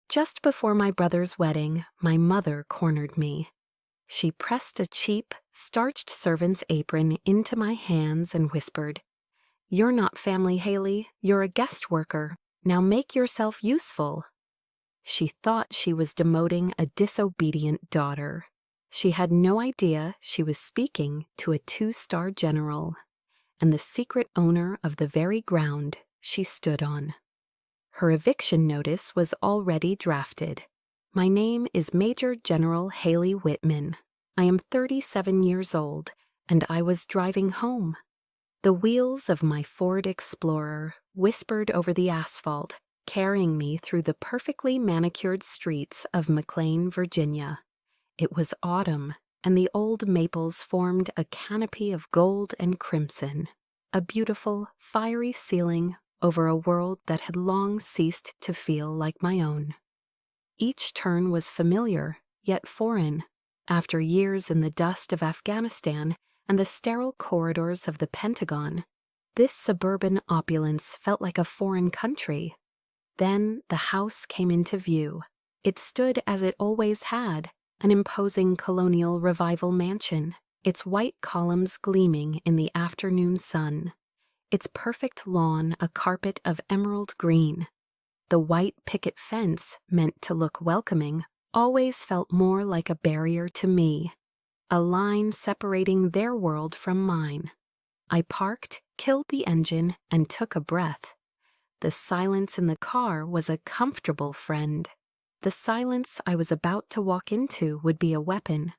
Just before my brother's wedding, my mother cornered me. She pressed a cheap, starched servant's apron into my hands and whispered, "You're not family, Haley. You're a guest worker. Now make yourself useful." She thought she was demoting a disobedient daughter. She had no idea she was speaking to a 2-star general, and the secret owner of the very ground she stood on. Her eviction notice was already drafted. My name is Major General Haley Whitman. I am 37 years old, and I was driving home. The wheels of my Ford Explorer whispered over the asphalt, carrying me through the perfectly manicured streets of McLean, Virginia. It was autumn, and the old maples formed a canopy of gold and crimson, a beautiful, fiery ceiling over a world that had long ceased to feel like my own. Each turn was familiar, yet foreign. After years in the dust of Afghanistan and the sterile corridors of the Pentagon, this suburban opulence felt like a foreign country. Then the house came into view. It stood as it always had, an imposing colonial revival mansion, its white columns gleaming in the afternoon sun, its perfect lawn a carpet of emerald green. The white picket fence, meant to look welcoming, always felt more like a barrier to me, a line separating their world from mine. I parked, killed the engine, and took a breath. The silence in the car was a comfortable friend. The silence I was about to walk into would be a weapon.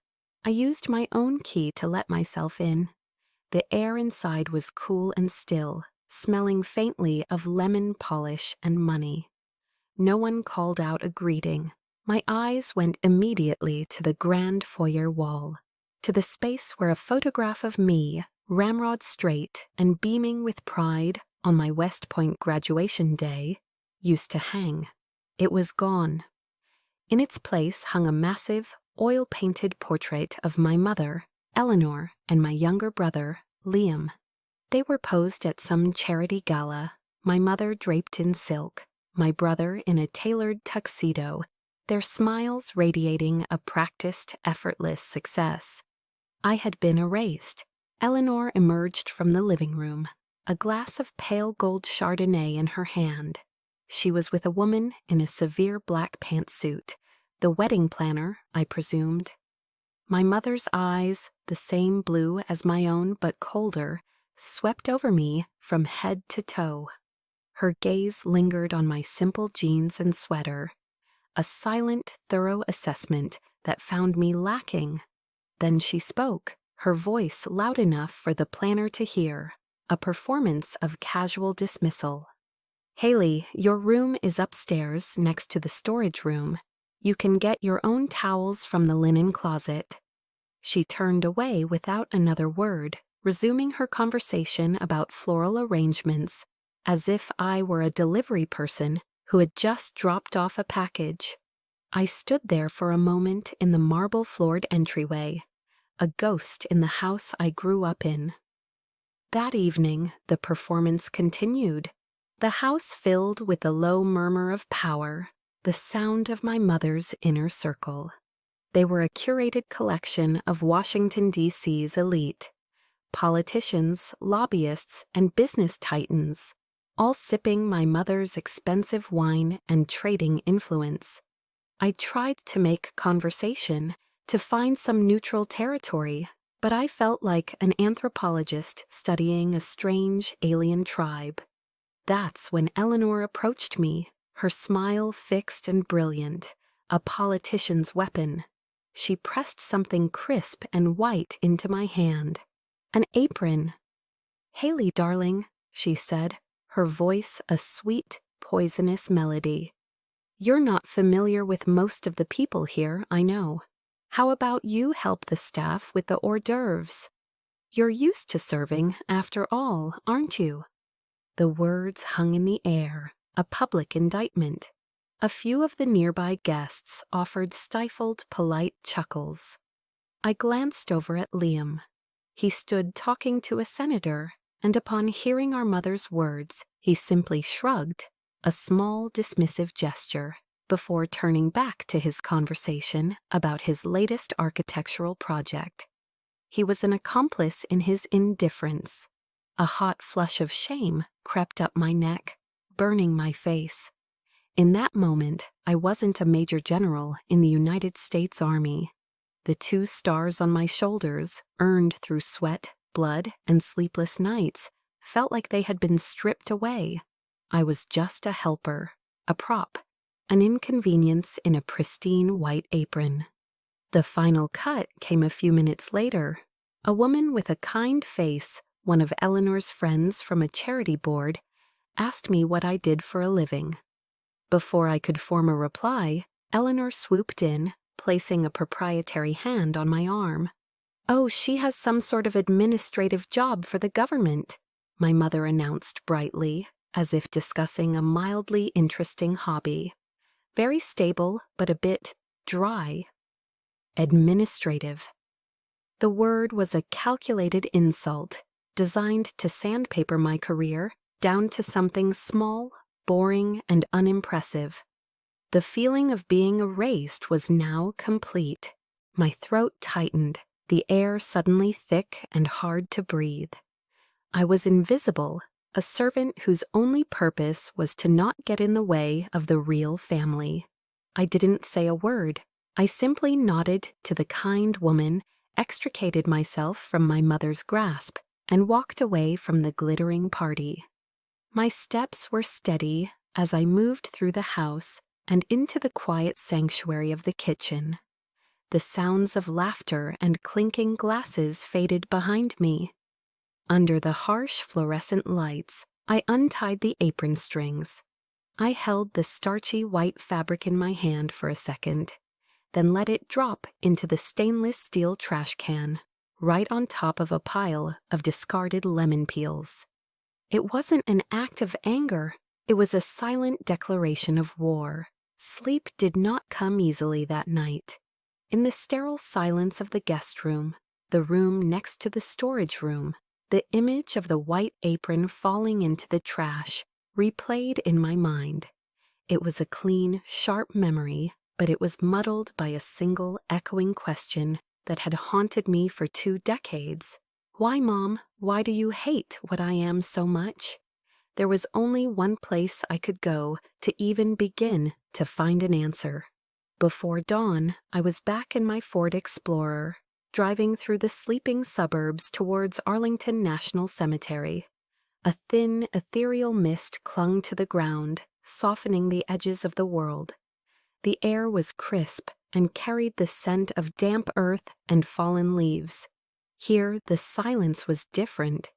I used my own key to let myself in. The air inside was cool and still, smelling faintly of lemon polish and money. No one called out a greeting. My eyes went immediately to the grand foyer wall, to the space where a photograph of me, ramrod straight and beaming with pride on my West Point graduation day, used to hang. It was gone. In its place hung a massive, oil-painted portrait of my mother, Eleanor, and my younger brother, Liam. They were posed at some charity gala, my mother draped in silk, my brother in a tailored tuxedo, their smiles radiating a practiced, effortless success. I had been erased. Eleanor emerged from the living room, a glass of pale gold Chardonnay in her hand. She was with a woman in a severe black pantsuit, the wedding planner, I presumed. My mother's eyes, the same blue as my own but colder, swept over me from head to toe. Her gaze lingered on my simple jeans and sweater, a silent, thorough assessment that found me lacking. Then she spoke, her voice loud enough for the planner to hear, a performance of casual dismissal. "Haley, your room is upstairs next to the storage room. You can get your own towels from the linen closet." She turned away without another word, resuming her conversation about floral arrangements, as if I were a delivery person who had just dropped off a package. I stood there for a moment in the marble-floored entryway, a ghost in the house I grew up in. That evening, the performance continued, the house filled with the low murmur of power, the sound of my mother's inner circle. They were a curated collection of Washington, D.C.'s elite, politicians, lobbyists, and business titans, all sipping my mother's expensive wine and trading influence. I tried to make conversation, to find some neutral territory, but I felt like an anthropologist studying a strange alien tribe. That's when Eleanor approached me, her smile fixed and brilliant, a politician's weapon. She pressed something crisp and white into my hand. An apron. "Haley, darling," she said, her voice a sweet, poisonous melody. "You're not familiar with most of the people here, I know. How about you help the staff with the hors d'oeuvres? You're used to serving, after all, aren't you?" The words hung in the air, a public indictment. A few of the nearby guests offered stifled, polite chuckles. I glanced over at Liam. He stood talking to a senator, and upon hearing our mother's words, he simply shrugged, a small, dismissive gesture. before turning back to his conversation about his latest architectural project. He was an accomplice in his indifference. A hot flush of shame crept up my neck, burning my face. In that moment, I wasn't a major general in the United States Army. The 2 stars on my shoulders, earned through sweat, blood, and sleepless nights, felt like they had been stripped away. I was just a helper, a prop, an inconvenience in a pristine white apron. The final cut came a few minutes later. A woman with a kind face, one of Eleanor's friends from a charity board, asked me what I did for a living. Before I could form a reply, Eleanor swooped in, placing a proprietary hand on my arm. "Oh, she has some sort of administrative job for the government," my mother announced brightly, as if discussing a mildly interesting hobby. "Very stable, but a bit dry." Administrative. The word was a calculated insult, designed to sandpaper my career down to something small, boring, and unimpressive. The feeling of being erased was now complete. My throat tightened, the air suddenly thick and hard to breathe. I was invisible, a servant whose only purpose was to not get in the way of the real family. I didn't say a word. I simply nodded to the kind woman, extricated myself from my mother's grasp, and walked away from the glittering party. My steps were steady as I moved through the house and into the quiet sanctuary of the kitchen. The sounds of laughter and clinking glasses faded behind me. Under the harsh fluorescent lights, I untied the apron strings. I held the starchy white fabric in my hand for a second, then let it drop into the stainless steel trash can, right on top of a pile of discarded lemon peels. It wasn't an act of anger, it was a silent declaration of war. Sleep did not come easily that night. In the sterile silence of the guest room, the room next to the storage room, the image of the white apron falling into the trash replayed in my mind. It was a clean, sharp memory, but it was muddled by a single echoing question that had haunted me for 2 decades. "Why, Mom? Why do you hate what I am so much?" There was only one place I could go to even begin to find an answer. Before dawn, I was back in my Ford Explorer, driving through the sleeping suburbs towards Arlington National Cemetery. A thin, ethereal mist clung to the ground, softening the edges of the world. The air was crisp and carried the scent of damp earth and fallen leaves. Here, the silence was different.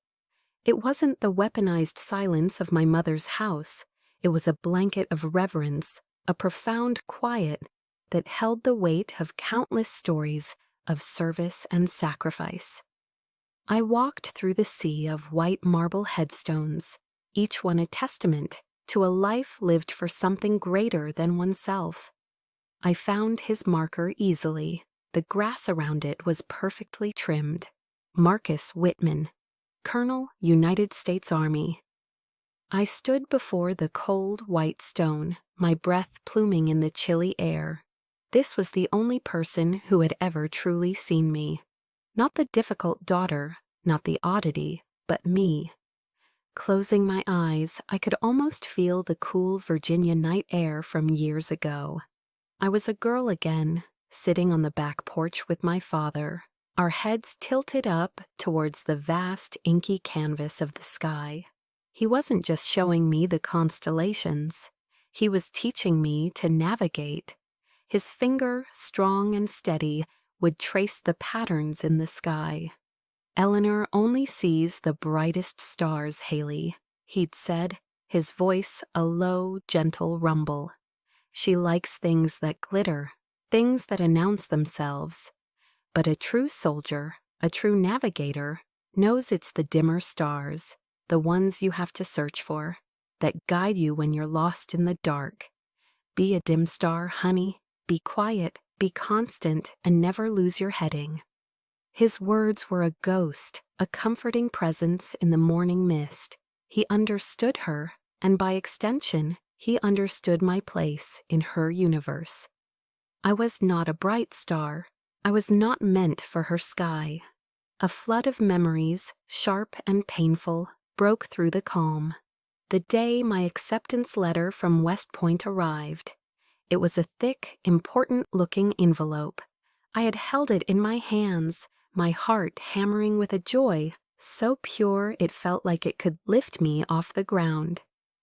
It wasn't the weaponized silence of my mother's house. It was a blanket of reverence, a profound quiet that held the weight of countless stories of service and sacrifice. I walked through the sea of white marble headstones, each one a testament to a life lived for something greater than oneself. I found his marker easily. The grass around it was perfectly trimmed. Marcus Whitman, Colonel, United States Army. I stood before the cold white stone, my breath pluming in the chilly air. This was the only person who had ever truly seen me. Not the difficult daughter, not the oddity, but me. Closing my eyes, I could almost feel the cool Virginia night air from years ago. I was a girl again, sitting on the back porch with my father, our heads tilted up towards the vast, inky canvas of the sky. He wasn't just showing me the constellations. He was teaching me to navigate. His finger, strong and steady, would trace the patterns in the sky. "Eleanor only sees the brightest stars, Haley," he'd said, his voice a low, gentle rumble. "She likes things that glitter, things that announce themselves. But a true soldier, a true navigator, knows it's the dimmer stars, the ones you have to search for, that guide you when you're lost in the dark. Be a dim star, honey. Be quiet, be constant, and never lose your heading." His words were a ghost, a comforting presence in the morning mist. He understood her, and by extension, he understood my place in her universe. I was not a bright star. I was not meant for her sky. A flood of memories, sharp and painful, broke through the calm. The day my acceptance letter from West Point arrived. It was a thick, important-looking envelope. I had held it in my hands, my heart hammering with a joy so pure it felt like it could lift me off the ground.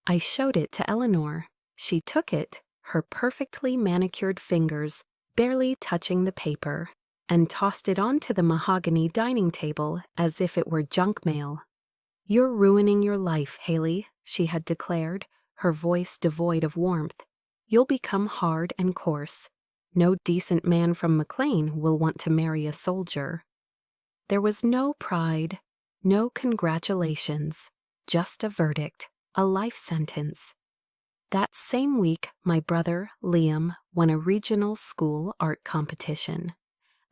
I showed it to Eleanor. She took it, her perfectly manicured fingers barely touching the paper, and tossed it onto the mahogany dining table as if it were junk mail. "You're ruining your life, Haley," she had declared, her voice devoid of warmth. "You'll become hard and coarse. No decent man from McLean will want to marry a soldier." There was no pride, no congratulations, just a verdict, a life sentence. That same week, my brother, Liam, won a regional school art competition.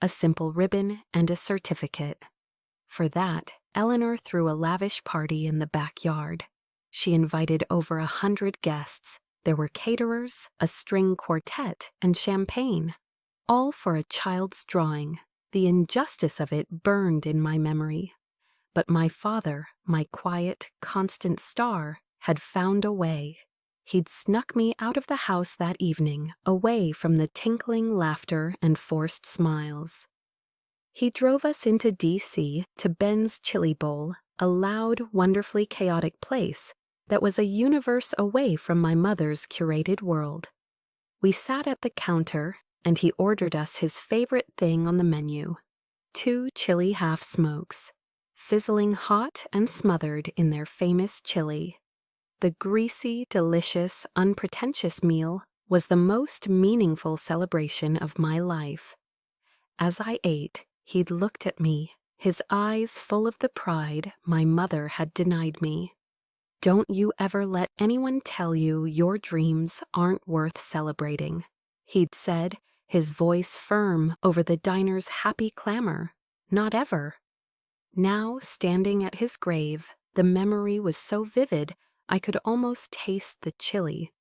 A simple ribbon and a certificate. For that, Eleanor threw a lavish party in the backyard. She invited over 100 guests. There were caterers, a string quartet, and champagne. All for a child's drawing. The injustice of it burned in my memory. But my father, my quiet, constant star, had found a way. He'd snuck me out of the house that evening, away from the tinkling laughter and forced smiles. He drove us into D.C. to Ben's Chili Bowl, a loud, wonderfully chaotic place that was a universe away from my mother's curated world. We sat at the counter, and he ordered us his favorite thing on the menu, 2 chili half-smokes, sizzling hot and smothered in their famous chili. The greasy, delicious, unpretentious meal was the most meaningful celebration of my life. As I ate, he'd looked at me, his eyes full of the pride my mother had denied me. "Don't you ever let anyone tell you your dreams aren't worth celebrating," he'd said, his voice firm over the diner's happy clamor. "Not ever." Now, standing at his grave, the memory was so vivid I could almost taste the chili.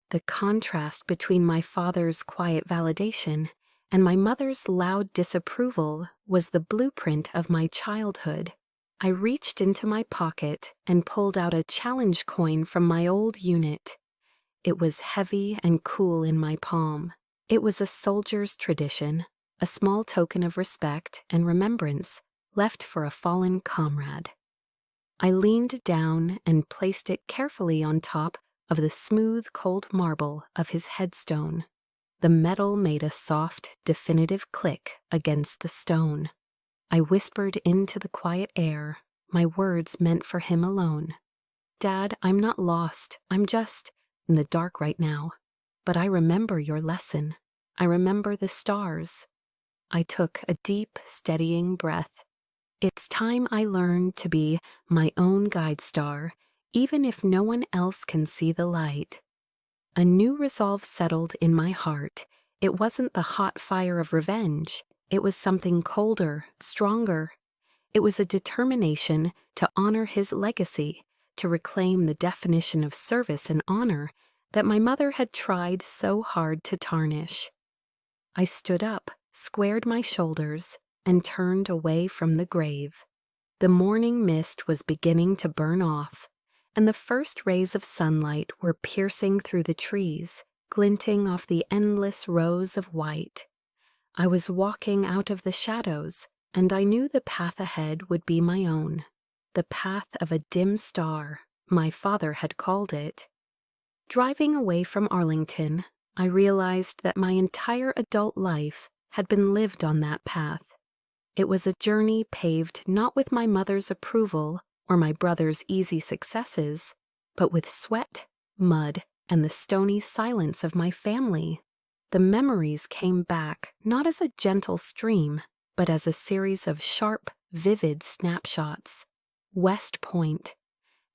The contrast between my father's quiet validation and my mother's loud disapproval was the blueprint of my childhood. I reached into my pocket and pulled out a challenge coin from my old unit. It was heavy and cool in my palm. It was a soldier's tradition, a small token of respect and remembrance left for a fallen comrade. I leaned down and placed it carefully on top of the smooth, cold marble of his headstone. The metal made a soft, definitive click against the stone. I whispered into the quiet air, my words meant for him alone. "Dad, I'm not lost. I'm just in the dark right now. But I remember your lesson. I remember the stars." I took a deep, steadying breath. It's time I learned to be my own guide star, even if no one else can see the light. A new resolve settled in my heart. It wasn't the hot fire of revenge. It was something colder, stronger. It was a determination to honor his legacy, to reclaim the definition of service and honor that my mother had tried so hard to tarnish. I stood up, squared my shoulders, and turned away from the grave. The morning mist was beginning to burn off, and the first rays of sunlight were piercing through the trees, glinting off the endless rows of white. I was walking out of the shadows, and I knew the path ahead would be my own. The path of a dim star, my father had called it. Driving away from Arlington, I realized that my entire adult life had been lived on that path. It was a journey paved not with my mother's approval or my brother's easy successes, but with sweat, mud, and the stony silence of my family. The memories came back not as a gentle stream, but as a series of sharp, vivid snapshots. West Point,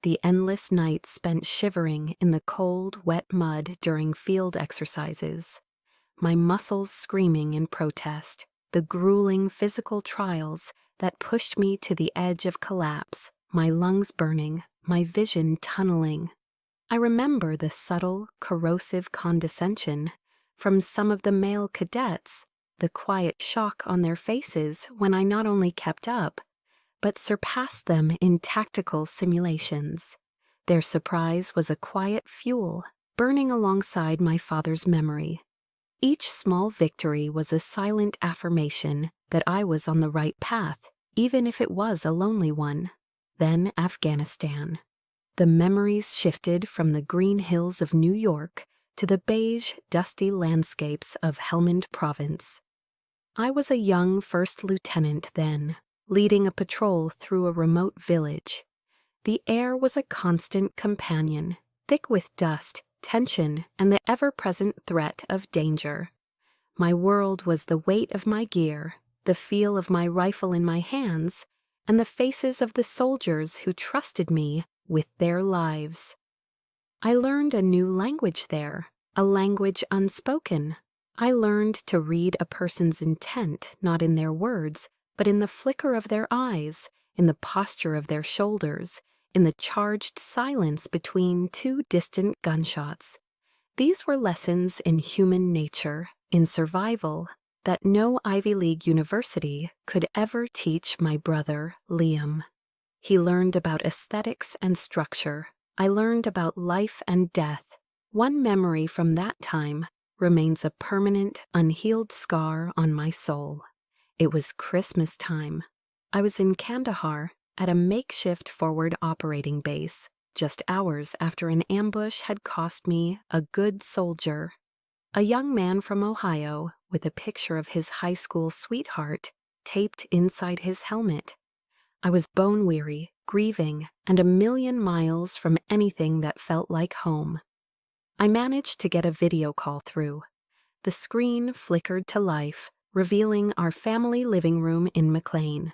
the endless nights spent shivering in the cold, wet mud during field exercises, my muscles screaming in protest, the grueling physical trials that pushed me to the edge of collapse, my lungs burning, my vision tunneling. I remember the subtle, corrosive condescension from some of the male cadets, the quiet shock on their faces when I not only kept up, but surpassed them in tactical simulations. Their surprise was a quiet fuel, burning alongside my father's memory. Each small victory was a silent affirmation that I was on the right path, even if it was a lonely one. Then Afghanistan. The memories shifted from the green hills of New York to the beige, dusty landscapes of Helmand Province. I was a young first lieutenant then, leading a patrol through a remote village. The air was a constant companion, thick with dust, tension, and the ever-present threat of danger. My world was the weight of my gear, the feel of my rifle in my hands, and the faces of the soldiers who trusted me with their lives. I learned a new language there, a language unspoken. I learned to read a person's intent not in their words, but in the flicker of their eyes, in the posture of their shoulders, in the charged silence between two distant gunshots. These were lessons in human nature, in survival, that no Ivy League university could ever teach my brother, Liam. He learned about aesthetics and structure. I learned about life and death. One memory from that time remains a permanent, unhealed scar on my soul. It was Christmas time. I was in Kandahar at a makeshift forward operating base, just hours after an ambush had cost me a good soldier. A young man from Ohio with a picture of his high school sweetheart taped inside his helmet. I was bone-weary, grieving, and a million miles from anything that felt like home. I managed to get a video call through. The screen flickered to life, revealing our family living room in McLean.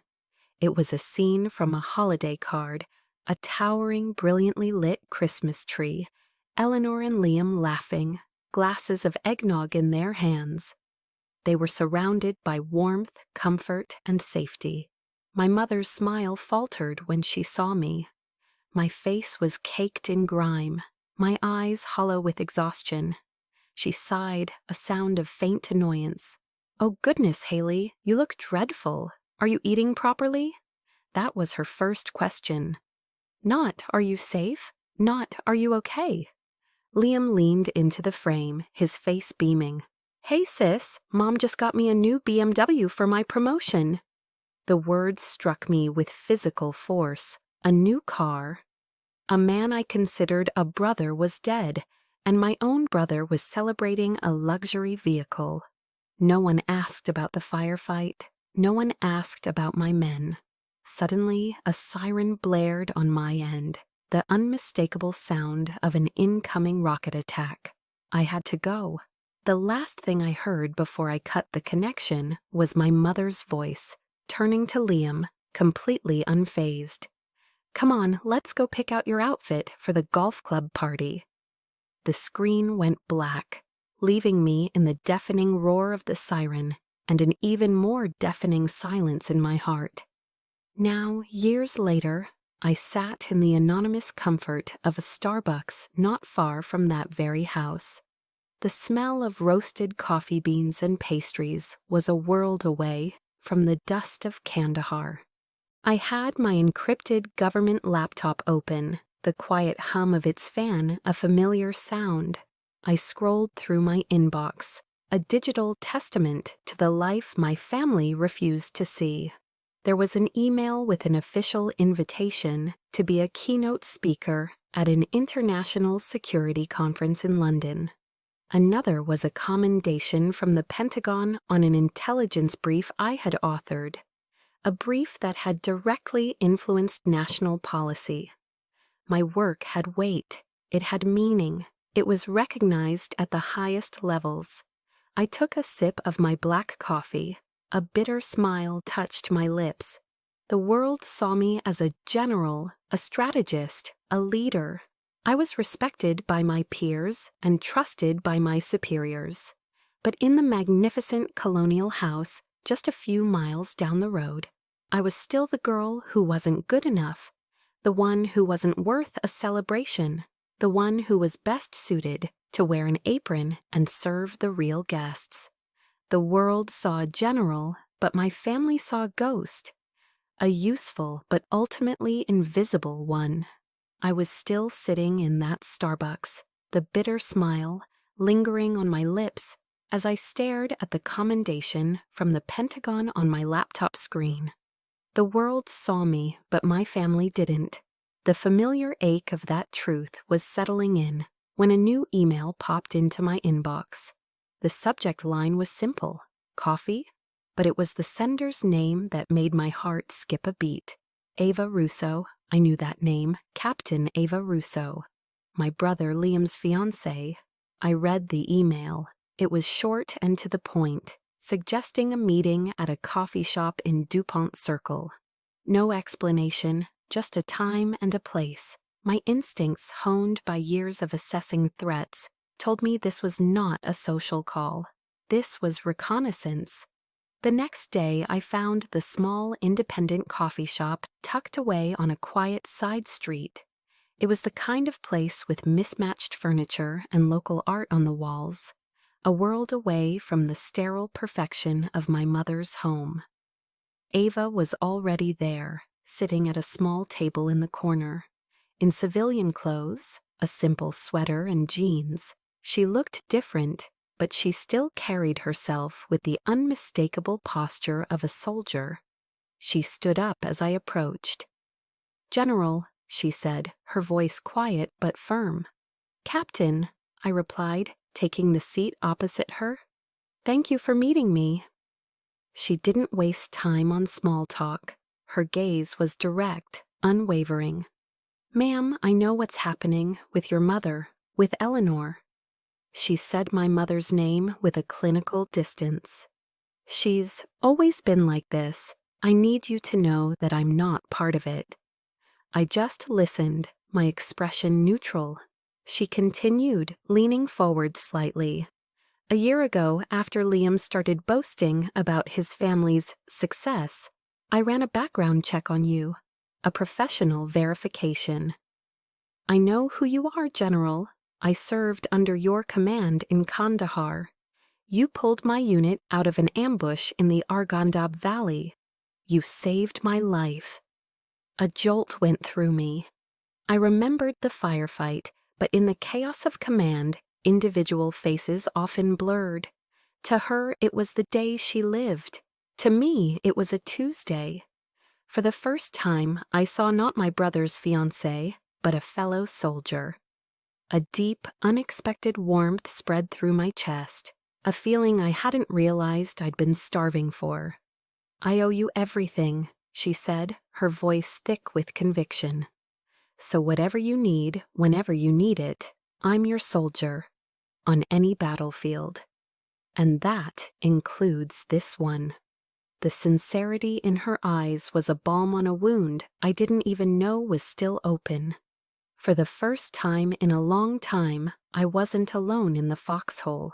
It was a scene from a holiday card, a towering, brilliantly lit Christmas tree, Eleanor and Liam laughing, glasses of eggnog in their hands. They were surrounded by warmth, comfort, and safety. My mother's smile faltered when she saw me. My face was caked in grime, my eyes hollow with exhaustion. She sighed, a sound of faint annoyance. "Oh goodness, Haley, you look dreadful. Are you eating properly?" That was her first question. Not, "Are you safe?" Not, "Are you okay?" Liam leaned into the frame, his face beaming. "Hey sis, Mom just got me a new BMW for my promotion." The words struck me with physical force. A new car. A man I considered a brother was dead, and my own brother was celebrating a luxury vehicle. No one asked about the firefight. No one asked about my men. Suddenly, a siren blared on my end, the unmistakable sound of an incoming rocket attack. I had to go. The last thing I heard before I cut the connection was my mother's voice, turning to Liam, completely unfazed. "Come on, let's go pick out your outfit for the golf club party." The screen went black, leaving me in the deafening roar of the siren and an even more deafening silence in my heart. Now, years later, I sat in the anonymous comfort of a Starbucks not far from that very house. The smell of roasted coffee beans and pastries was a world away from the dust of Kandahar. I had my encrypted government laptop open, the quiet hum of its fan a familiar sound. I scrolled through my inbox, a digital testament to the life my family refused to see. There was an email with an official invitation to be a keynote speaker at an international security conference in London. Another was a commendation from the Pentagon on an intelligence brief I had authored, a brief that had directly influenced national policy. My work had weight, it had meaning, it was recognized at the highest levels. I took a sip of my black coffee. A bitter smile touched my lips. The world saw me as a general, a strategist, a leader. I was respected by my peers and trusted by my superiors. But in the magnificent colonial house, just a few miles down the road, I was still the girl who wasn't good enough, the one who wasn't worth a celebration, the one who was best suited to wear an apron and serve the real guests. The world saw a general, but my family saw a ghost, a useful but ultimately invisible one. I was still sitting in that Starbucks, the bitter smile lingering on my lips as I stared at the commendation from the Pentagon on my laptop screen. The world saw me, but my family didn't. The familiar ache of that truth was settling in when a new email popped into my inbox. The subject line was simple, coffee, but it was the sender's name that made my heart skip a beat. Ava Russo, I knew that name, Captain Ava Russo, my brother Liam's fiancée. I read the email. It was short and to the point, suggesting a meeting at a coffee shop in DuPont Circle. No explanation, just a time and a place. My instincts, honed by years of assessing threats, told me this was not a social call. This was reconnaissance. The next day, I found the small, independent coffee shop tucked away on a quiet side street. It was the kind of place with mismatched furniture and local art on the walls, a world away from the sterile perfection of my mother's home. Ava was already there, sitting at a small table in the corner. In civilian clothes, a simple sweater and jeans, she looked different, but she still carried herself with the unmistakable posture of a soldier. She stood up as I approached. "General," she said, her voice quiet but firm. "Captain," I replied, taking the seat opposite her. "Thank you for meeting me." She didn't waste time on small talk. Her gaze was direct, unwavering. "Ma'am, I know what's happening with your mother, with Eleanor." She said my mother's name with a clinical distance. "She's always been like this. I need you to know that I'm not part of it." I just listened, my expression neutral. She continued, leaning forward slightly. "A year ago, after Liam started boasting about his family's success, I ran a background check on you, a professional verification. I know who you are, General. I served under your command in Kandahar. You pulled my unit out of an ambush in the Arghandab Valley. You saved my life." A jolt went through me. I remembered the firefight, but in the chaos of command, individual faces often blurred. To her, it was the day she lived. To me, it was a Tuesday. For the first time, I saw not my brother's fiancé, but a fellow soldier. A deep, unexpected warmth spread through my chest, a feeling I hadn't realized I'd been starving for. "I owe you everything," she said, her voice thick with conviction. "So whatever you need, whenever you need it, I'm your soldier, on any battlefield. And that includes this one." The sincerity in her eyes was a balm on a wound I didn't even know was still open. For the first time in a long time, I wasn't alone in the foxhole.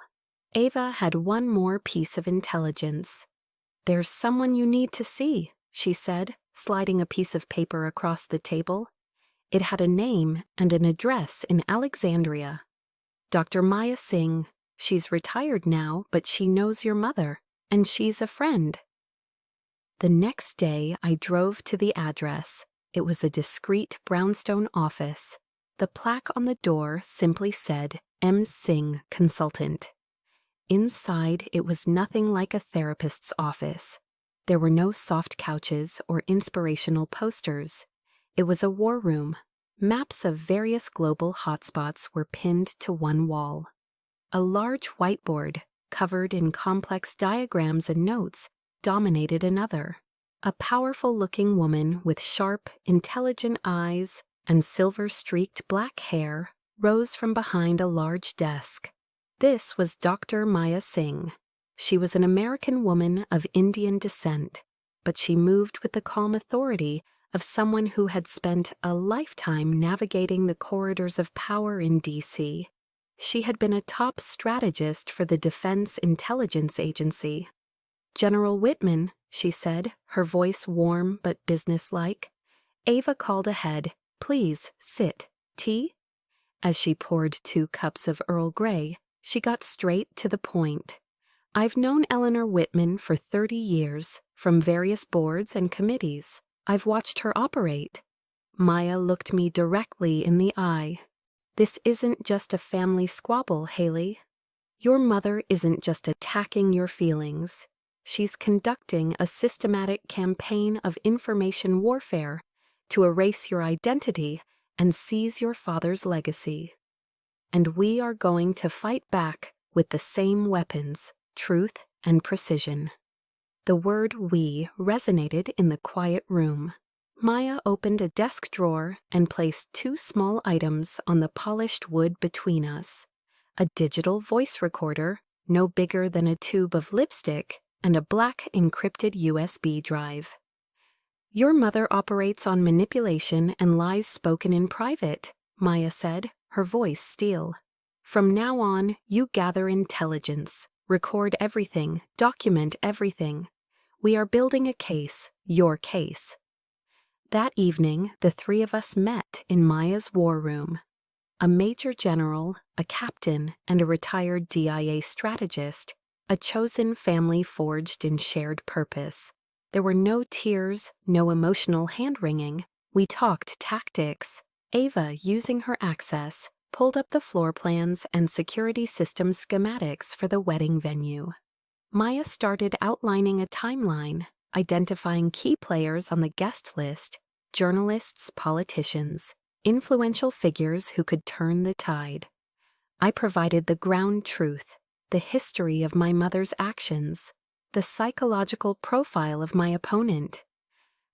Ava had one more piece of intelligence. "There's someone you need to see," she said, sliding a piece of paper across the table. It had a name and an address in Alexandria. "Dr. Maya Singh. She's retired now, but she knows your mother, and she's a friend." The next day, I drove to the address. It was a discreet brownstone office. The plaque on the door simply said, "M. Singh, Consultant." Inside, it was nothing like a therapist's office. There were no soft couches or inspirational posters. It was a war room. Maps of various global hotspots were pinned to one wall. A large whiteboard, covered in complex diagrams and notes, dominated another. A powerful-looking woman with sharp, intelligent eyes and silver-streaked black hair rose from behind a large desk. This was Dr. Maya Singh. She was an American woman of Indian descent, but she moved with the calm authority of someone who had spent a lifetime navigating the corridors of power in D.C. She had been a top strategist for the Defense Intelligence Agency. "General Whitman," she said, her voice warm but businesslike. Ava called ahead. "Please, sit. Tea?" As she poured 2 cups of Earl Grey, she got straight to the point. I've known Eleanor Whitman for 30 years, from various boards and committees. I've watched her operate. Maya looked me directly in the eye. This isn't just a family squabble, Haley. Your mother isn't just attacking your feelings. She's conducting a systematic campaign of information warfare to erase your identity and seize your father's legacy. And we are going to fight back with the same weapons, truth and precision. The word "we" resonated in the quiet room. Maya opened a desk drawer and placed 2 small items on the polished wood between us. A digital voice recorder, no bigger than a tube of lipstick, and a black encrypted USB drive. Your mother operates on manipulation and lies spoken in private, Maya said, her voice steel. From now on, you gather intelligence, record everything, document everything. We are building a case, your case. That evening, the 3 of us met in Maya's war room. A major general, a captain, and a retired DIA strategist, a chosen family forged in shared purpose. There were no tears, no emotional hand-wringing. We talked tactics. Ava, using her access, pulled up the floor plans and security system schematics for the wedding venue. Maya started outlining a timeline, identifying key players on the guest list, journalists, politicians, influential figures who could turn the tide. I provided the ground truth, the history of my mother's actions, the psychological profile of my opponent.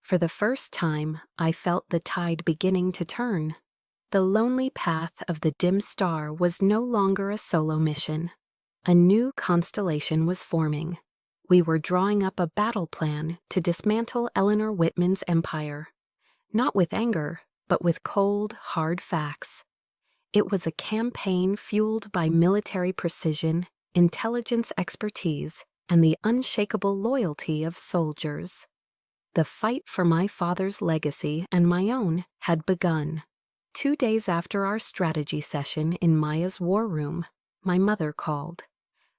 For the first time, I felt the tide beginning to turn. The lonely path of the dim star was no longer a solo mission. A new constellation was forming. We were drawing up a battle plan to dismantle Eleanor Whitman's empire. Not with anger, but with cold, hard facts. It was a campaign fueled by military precision, intelligence expertise, and the unshakable loyalty of soldiers. The fight for my father's legacy and my own had begun. 2 days after our strategy session in Maya's war room, my mother called.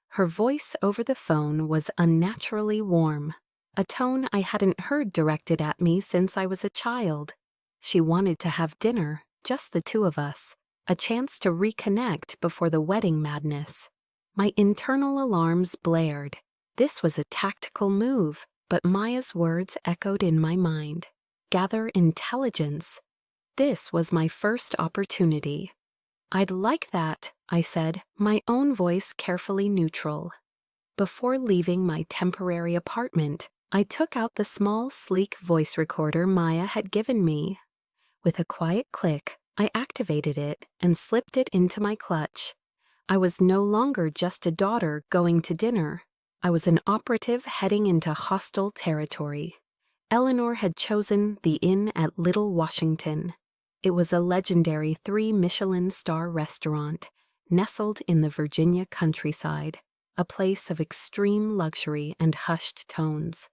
Her voice over the phone was unnaturally warm, a tone I hadn't heard directed at me since I was a child. She wanted to have dinner, just the 2 of us, a chance to reconnect before the wedding madness. My internal alarms blared. This was a tactical move, but Maya's words echoed in my mind. Gather intelligence. This was my first opportunity. I'd like that, I said, my own voice carefully neutral. Before leaving my temporary apartment, I took out the small, sleek voice recorder Maya had given me. With a quiet click, I activated it and slipped it into my clutch. I was no longer just a daughter going to dinner. I was an operative heading into hostile territory. Eleanor had chosen the Inn at Little Washington. It was a legendary 3 Michelin star restaurant, nestled in the Virginia countryside, a place of extreme luxury and hushed tones.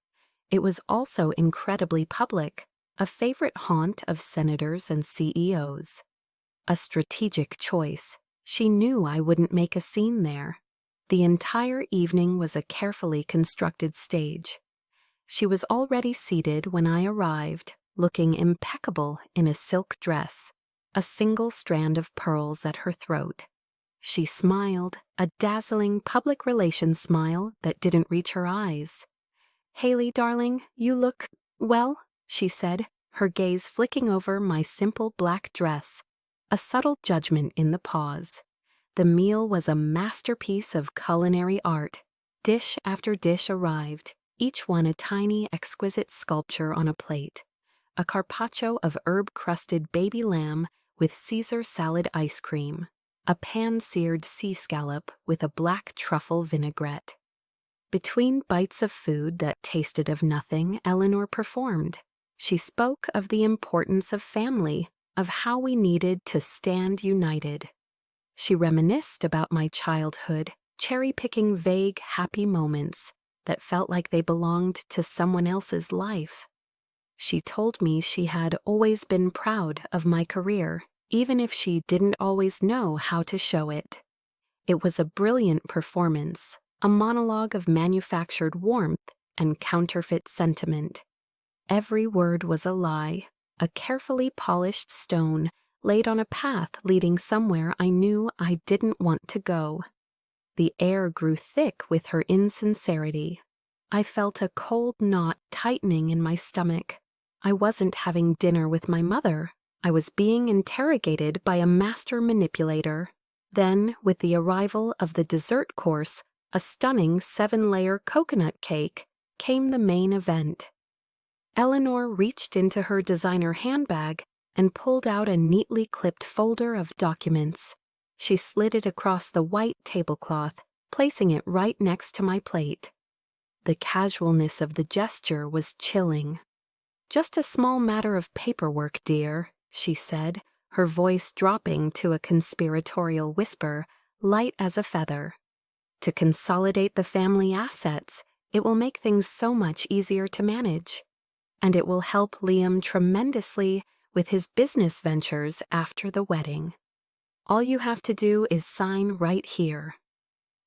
It was also incredibly public, a favorite haunt of senators and CEOs. A strategic choice. She knew I wouldn't make a scene there. The entire evening was a carefully constructed stage. She was already seated when I arrived, looking impeccable in a silk dress, a single strand of pearls at her throat. She smiled, a dazzling public relations smile that didn't reach her eyes. "Haley, darling, you look, well," she said, her gaze flicking over my simple black dress, a subtle judgment in the pause. The meal was a masterpiece of culinary art. Dish after dish arrived, each one a tiny, exquisite sculpture on a plate. A carpaccio of herb-crusted baby lamb with Caesar salad ice cream, a pan-seared sea scallop with a black truffle vinaigrette. Between bites of food that tasted of nothing, Eleanor performed. She spoke of the importance of family, of how we needed to stand united. She reminisced about my childhood, cherry-picking vague, happy moments that felt like they belonged to someone else's life. She told me she had always been proud of my career, even if she didn't always know how to show it. It was a brilliant performance, a monologue of manufactured warmth and counterfeit sentiment. Every word was a lie, a carefully polished stone laid on a path leading somewhere I knew I didn't want to go. The air grew thick with her insincerity. I felt a cold knot tightening in my stomach. I wasn't having dinner with my mother. I was being interrogated by a master manipulator. Then, with the arrival of the dessert course, a stunning 7-layer coconut cake, came the main event. Eleanor reached into her designer handbag and pulled out a neatly clipped folder of documents. She slid it across the white tablecloth, placing it right next to my plate. The casualness of the gesture was chilling. "Just a small matter of paperwork, dear," she said, her voice dropping to a conspiratorial whisper, light as a feather. "To consolidate the family assets, it will make things so much easier to manage. And it will help Liam tremendously with his business ventures after the wedding. All you have to do is sign right here."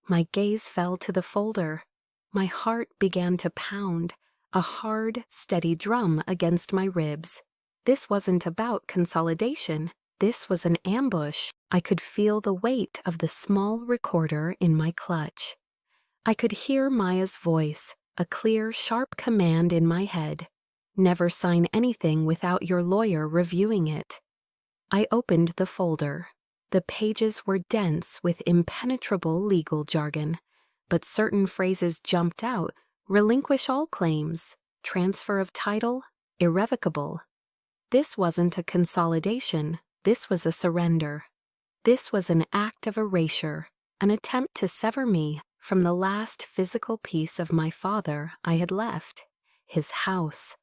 My gaze fell to the folder. My heart began to pound, a hard, steady drum against my ribs. This wasn't about consolidation. This was an ambush. I could feel the weight of the small recorder in my clutch. I could hear Maya's voice, a clear, sharp command in my head. "Never sign anything without your lawyer reviewing it." I opened the folder. The pages were dense with impenetrable legal jargon, but certain phrases jumped out: relinquish all claims, transfer of title, irrevocable. This wasn't a consolidation, this was a surrender. This was an act of erasure, an attempt to sever me from the last physical piece of my father I had left, his house.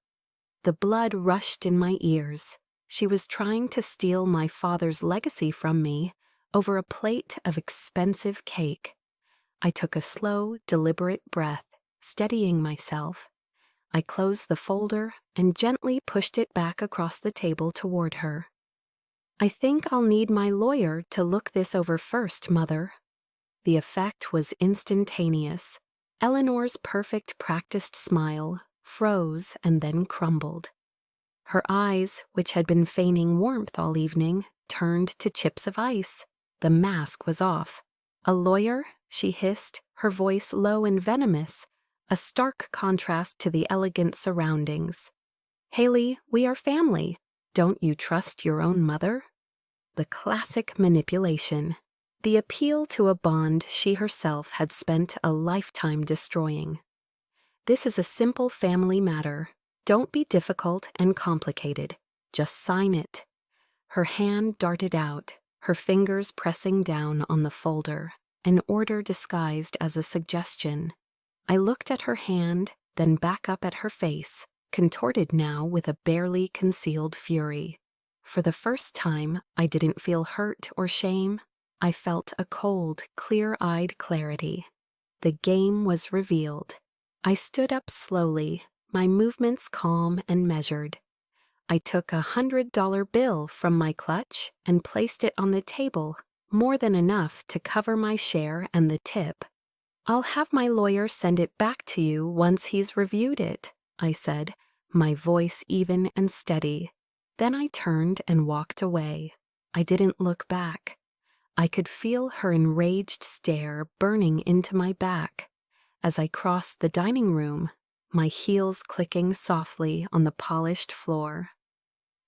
The blood rushed in my ears. She was trying to steal my father's legacy from me over a plate of expensive cake. I took a slow, deliberate breath, steadying myself. I closed the folder and gently pushed it back across the table toward her. "I think I'll need my lawyer to look this over first, Mother." The effect was instantaneous. Eleanor's perfect practiced smile froze and then crumbled. Her eyes, which had been feigning warmth all evening, turned to chips of ice. The mask was off. "A lawyer?" she hissed, her voice low and venomous, a stark contrast to the elegant surroundings. "Haley, we are family. Don't you trust your own mother?" The classic manipulation. The appeal to a bond she herself had spent a lifetime destroying. "This is a simple family matter. Don't be difficult and complicated. Just sign it." Her hand darted out, her fingers pressing down on the folder, an order disguised as a suggestion. I looked at her hand, then back up at her face, contorted now with a barely concealed fury. For the first time, I didn't feel hurt or shame. I felt a cold, clear-eyed clarity. The game was revealed. I stood up slowly, my movements calm and measured. I took $100 bill from my clutch and placed it on the table, more than enough to cover my share and the tip. "I'll have my lawyer send it back to you once he's reviewed it," I said, my voice even and steady. Then I turned and walked away. I didn't look back. I could feel her enraged stare burning into my back. As I crossed the dining room, my heels clicking softly on the polished floor.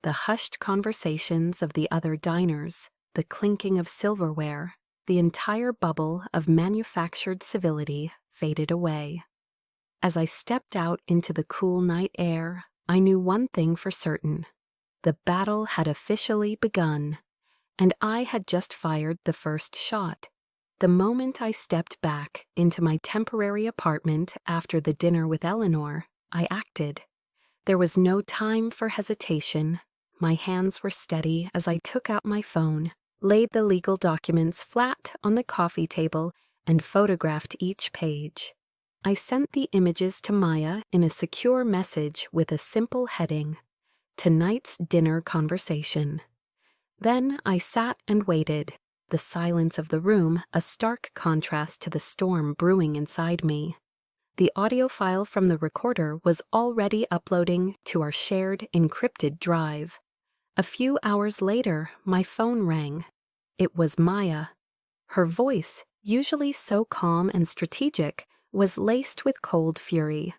The hushed conversations of the other diners, the clinking of silverware, the entire bubble of manufactured civility faded away. As I stepped out into the cool night air, I knew one thing for certain. The battle had officially begun, and I had just fired the first shot. The moment I stepped back into my temporary apartment after the dinner with Eleanor, I acted. There was no time for hesitation. My hands were steady as I took out my phone, laid the legal documents flat on the coffee table, and photographed each page. I sent the images to Maya in a secure message with a simple heading: "Tonight's dinner conversation." Then I sat and waited, the silence of the room a stark contrast to the storm brewing inside me. The audio file from the recorder was already uploading to our shared encrypted drive. A few hours later, my phone rang. It was Maya. Her voice, usually so calm and strategic, was laced with cold fury.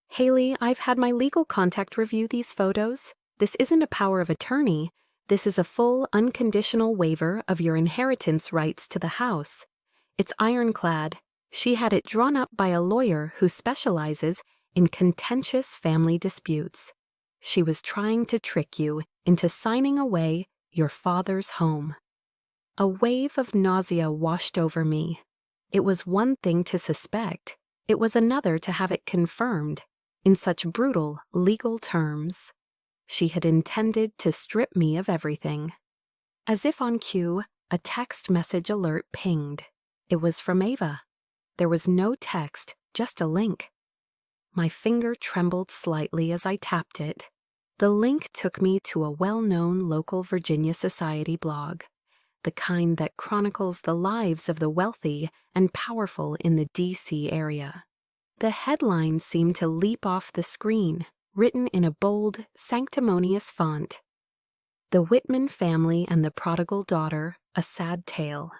"Haley, I've had my legal contact review these photos. This isn't a power of attorney. This is a full, unconditional waiver of your inheritance rights to the house. It's ironclad. She had it drawn up by a lawyer who specializes in contentious family disputes. She was trying to trick you into signing away your father's home." A wave of nausea washed over me. It was one thing to suspect. It was another to have it confirmed, in such brutal legal terms. She had intended to strip me of everything. As if on cue, a text message alert pinged. It was from Ava. There was no text, just a link. My finger trembled slightly as I tapped it. The link took me to a well-known local Virginia society blog, the kind that chronicles the lives of the wealthy and powerful in the D.C. area. The headline seemed to leap off the screen, written in a bold, sanctimonious font. "The Whitman Family and the Prodigal Daughter, a Sad Tale."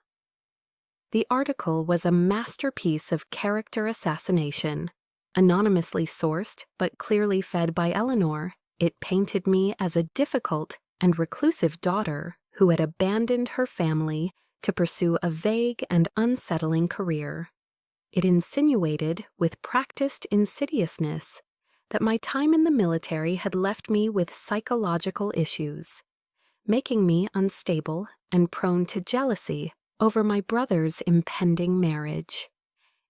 The article was a masterpiece of character assassination. Anonymously sourced, but clearly fed by Eleanor, it painted me as a difficult and reclusive daughter who had abandoned her family to pursue a vague and unsettling career. It insinuated, with practiced insidiousness, that my time in the military had left me with psychological issues, making me unstable and prone to jealousy over my brother's impending marriage.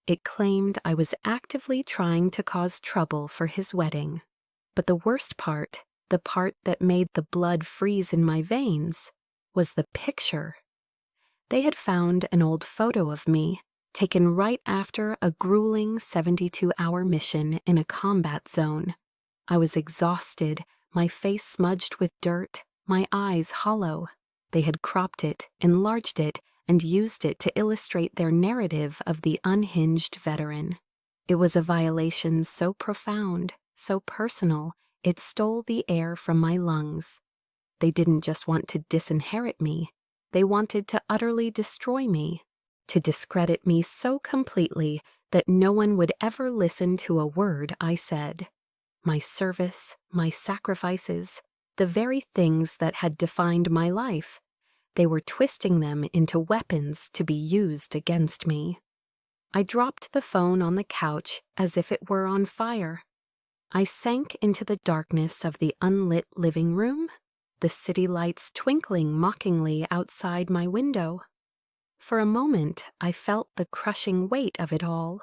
It claimed I was actively trying to cause trouble for his wedding. But the worst part, the part that made the blood freeze in my veins, was the picture. They had found an old photo of me, taken right after a grueling 72-hour mission in a combat zone. I was exhausted, my face smudged with dirt, my eyes hollow. They had cropped it, enlarged it, and used it to illustrate their narrative of the unhinged veteran. It was a violation so profound, so personal, it stole the air from my lungs. They didn't just want to disinherit me. They wanted to utterly destroy me, to discredit me so completely that no one would ever listen to a word I said. My service, my sacrifices, the very things that had defined my life, they were twisting them into weapons to be used against me. I dropped the phone on the couch as if it were on fire. I sank into the darkness of the unlit living room, the city lights twinkling mockingly outside my window. For a moment, I felt the crushing weight of it all.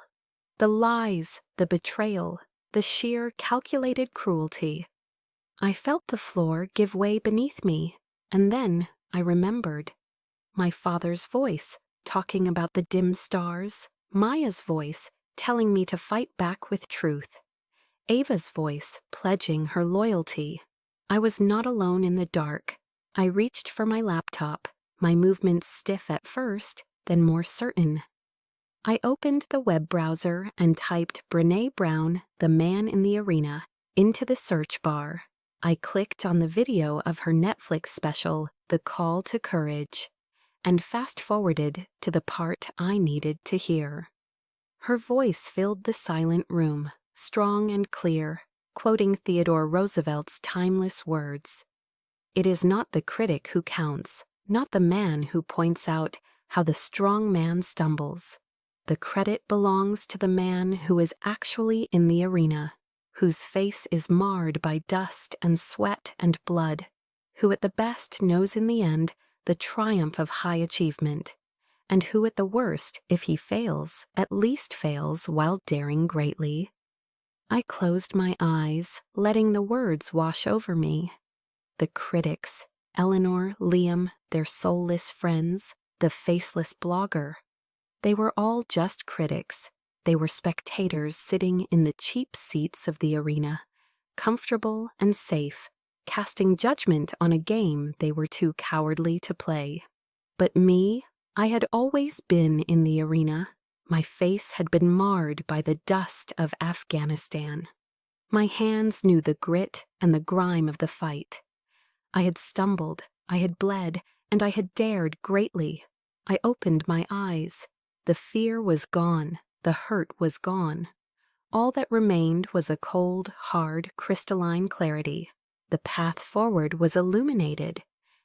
The lies, the betrayal, the sheer calculated cruelty. I felt the floor give way beneath me, and then I remembered. My father's voice, talking about the dim stars. Maya's voice, telling me to fight back with truth. Ava's voice, pledging her loyalty. I was not alone in the dark. I reached for my laptop, my movements stiff at first, then more certain. I opened the web browser and typed Brené Brown, The Man in the Arena, into the search bar. I clicked on the video of her Netflix special, The Call to Courage, and fast-forwarded to the part I needed to hear. Her voice filled the silent room, strong and clear, quoting Theodore Roosevelt's timeless words. "It is not the critic who counts, not the man who points out how the strong man stumbles. The credit belongs to the man who is actually in the arena, whose face is marred by dust and sweat and blood, who at the best knows in the end the triumph of high achievement, and who at the worst, if he fails, at least fails while daring greatly." I closed my eyes, letting the words wash over me. The critics, Eleanor, Liam, their soulless friends, the faceless blogger. They were all just critics. They were spectators sitting in the cheap seats of the arena, comfortable and safe, casting judgment on a game they were too cowardly to play. But me, I had always been in the arena. My face had been marred by the dust of Afghanistan. My hands knew the grit and the grime of the fight. I had stumbled, I had bled, and I had dared greatly. I opened my eyes. The fear was gone, the hurt was gone. All that remained was a cold, hard, crystalline clarity. The path forward was illuminated.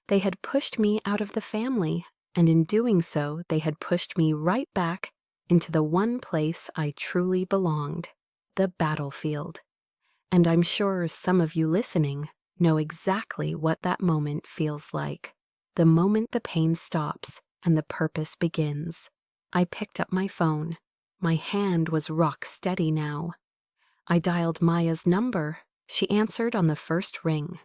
They had pushed me out of the family, and in doing so, they had pushed me right back into the one place I truly belonged, the battlefield. And I'm sure some of you listening know exactly what that moment feels like. The moment the pain stops and the purpose begins. I picked up my phone. My hand was rock steady now. I dialed Maya's number. She answered on the first ring.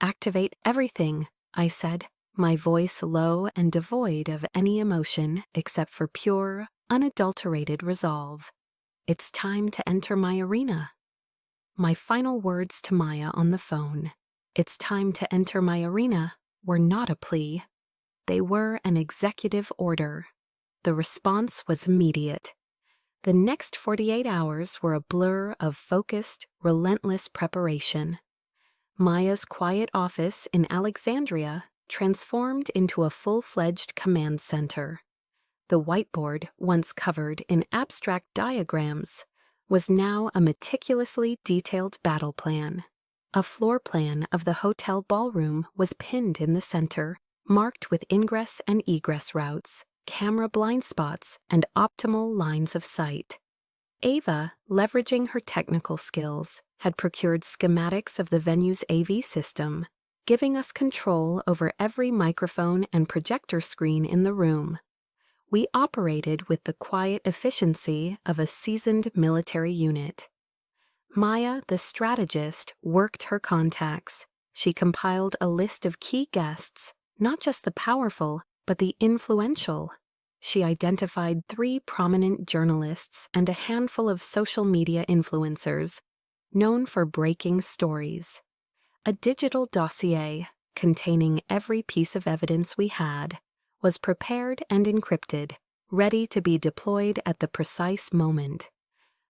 "Activate everything," I said, my voice low and devoid of any emotion except for pure, unadulterated resolve. "It's time to enter my arena." My final words to Maya on the phone, "It's time to enter my arena," were not a plea. They were an executive order. The response was immediate. The next 48 hours were a blur of focused, relentless preparation. Maya's quiet office in Alexandria transformed into a full-fledged command center. The whiteboard, once covered in abstract diagrams, was now a meticulously detailed battle plan. A floor plan of the hotel ballroom was pinned in the center, marked with ingress and egress routes, camera blind spots, and optimal lines of sight. Ava, leveraging her technical skills, had procured schematics of the venue's AV system, giving us control over every microphone and projector screen in the room. We operated with the quiet efficiency of a seasoned military unit. Maya, the strategist, worked her contacts. She compiled a list of key guests, not just the powerful, but the influential. She identified 3 prominent journalists and a handful of social media influencers, known for breaking stories. A digital dossier, containing every piece of evidence we had, was prepared and encrypted, ready to be deployed at the precise moment.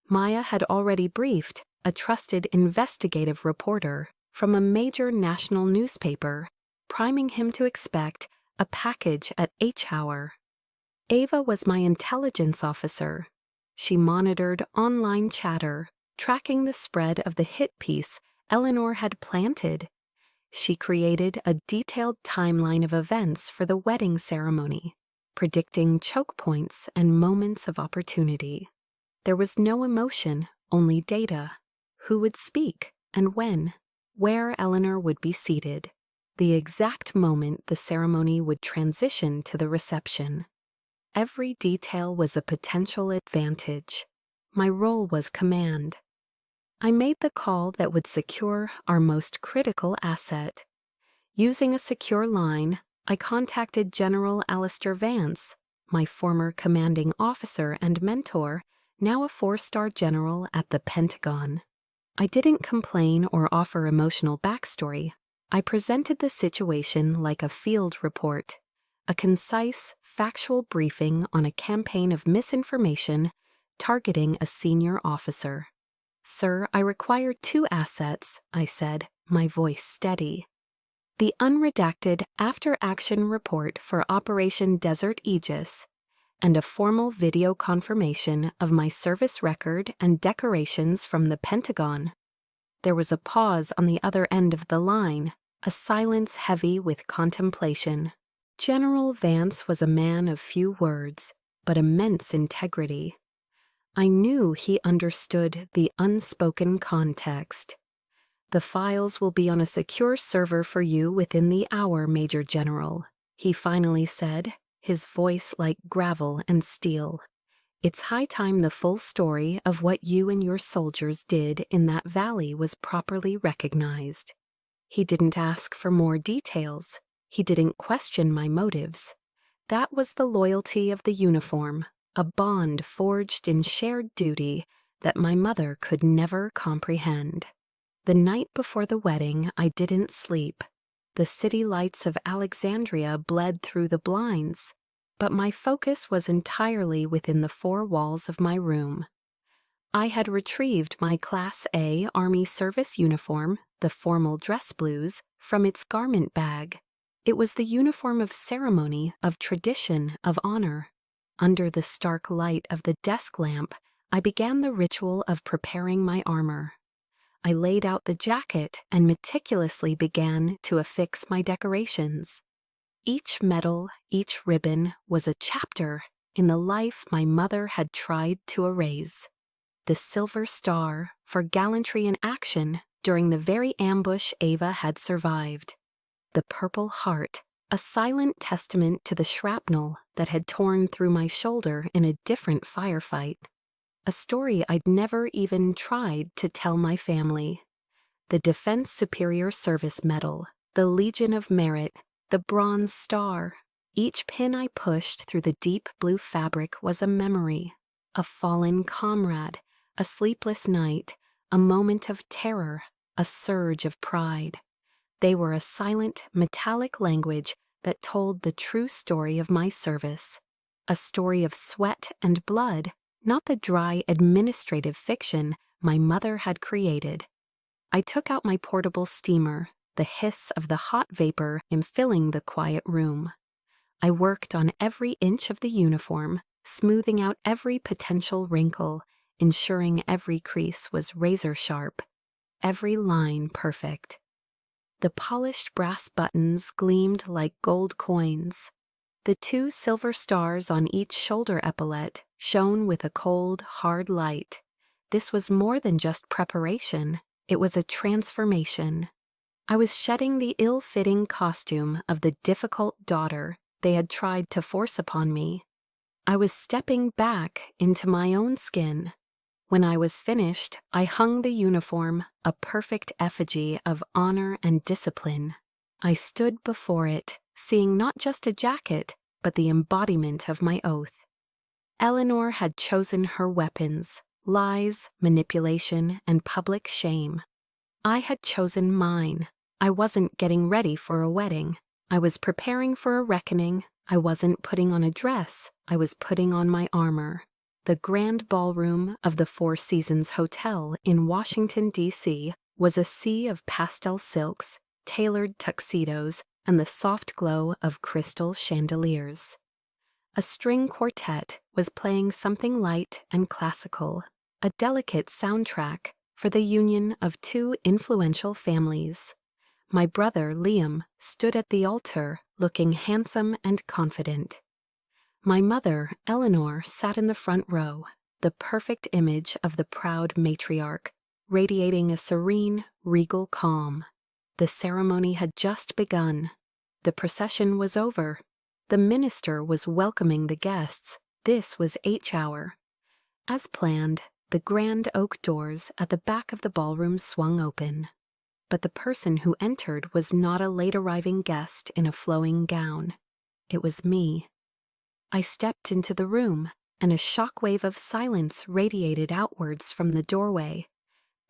Maya had already briefed a trusted investigative reporter from a major national newspaper, priming him to expect a package at H hour. Ava was my intelligence officer. She monitored online chatter, tracking the spread of the hit piece Eleanor had planted. She created a detailed timeline of events for the wedding ceremony, predicting choke points and moments of opportunity. There was no emotion, only data. Who would speak and when? Where Eleanor would be seated. The exact moment the ceremony would transition to the reception. Every detail was a potential advantage. My role was command. I made the call that would secure our most critical asset. Using a secure line, I contacted General Alistair Vance, my former commanding officer and mentor, now a 4-star general at the Pentagon. I didn't complain or offer emotional backstory. I presented the situation like a field report, a concise, factual briefing on a campaign of misinformation targeting a senior officer. "Sir, I require 2 assets," I said, my voice steady. The unredacted after-action report for Operation Desert Aegis, and a formal video confirmation of my service record and decorations from the Pentagon. There was a pause on the other end of the line, a silence heavy with contemplation. General Vance was a man of few words, but immense integrity. I knew he understood the unspoken context. "The files will be on a secure server for you within the hour, Major General," he finally said, his voice like gravel and steel. "It's high time the full story of what you and your soldiers did in that valley was properly recognized." He didn't ask for more details. He didn't question my motives. That was the loyalty of the uniform, a bond forged in shared duty that my mother could never comprehend. The night before the wedding, I didn't sleep. The city lights of Alexandria bled through the blinds, but my focus was entirely within the four walls of my room. I had retrieved my Class A Army service uniform, the formal dress blues, from its garment bag. It was the uniform of ceremony, of tradition, of honor. Under the stark light of the desk lamp, I began the ritual of preparing my armor. I laid out the jacket and meticulously began to affix my decorations. Each medal, each ribbon was a chapter in the life my mother had tried to erase. The silver star for gallantry in action during the very ambush Ava had survived. The Purple Heart, a silent testament to the shrapnel that had torn through my shoulder in a different firefight. A story I'd never even tried to tell my family. The Defense Superior Service Medal, the Legion of Merit, the Bronze Star. Each pin I pushed through the deep blue fabric was a memory, a fallen comrade, a sleepless night, a moment of terror, a surge of pride. They were a silent, metallic language that told the true story of my service. A story of sweat and blood, not the dry administrative fiction my mother had created. I took out my portable steamer, the hiss of the hot vapor filling the quiet room. I worked on every inch of the uniform, smoothing out every potential wrinkle, ensuring every crease was razor sharp, every line perfect. The polished brass buttons gleamed like gold coins. The 2 silver stars on each shoulder epaulette shone with a cold, hard light. This was more than just preparation. It was a transformation. I was shedding the ill-fitting costume of the difficult daughter they had tried to force upon me. I was stepping back into my own skin. When I was finished, I hung the uniform, a perfect effigy of honor and discipline. I stood before it, seeing not just a jacket, but the embodiment of my oath. Eleanor had chosen her weapons: lies, manipulation, and public shame. I had chosen mine. I wasn't getting ready for a wedding. I was preparing for a reckoning. I wasn't putting on a dress. I was putting on my armor. The grand ballroom of the Four Seasons Hotel in Washington, D.C. was a sea of pastel silks, tailored tuxedos, and the soft glow of crystal chandeliers. A string quartet was playing something light and classical, a delicate soundtrack for the union of 2 influential families. My brother, Liam, stood at the altar, looking handsome and confident. My mother, Eleanor, sat in the front row, the perfect image of the proud matriarch, radiating a serene, regal calm. The ceremony had just begun. The procession was over. The minister was welcoming the guests. This was H hour. As planned, the grand oak doors at the back of the ballroom swung open. But the person who entered was not a late-arriving guest in a flowing gown. It was me. I stepped into the room, and a shockwave of silence radiated outwards from the doorway.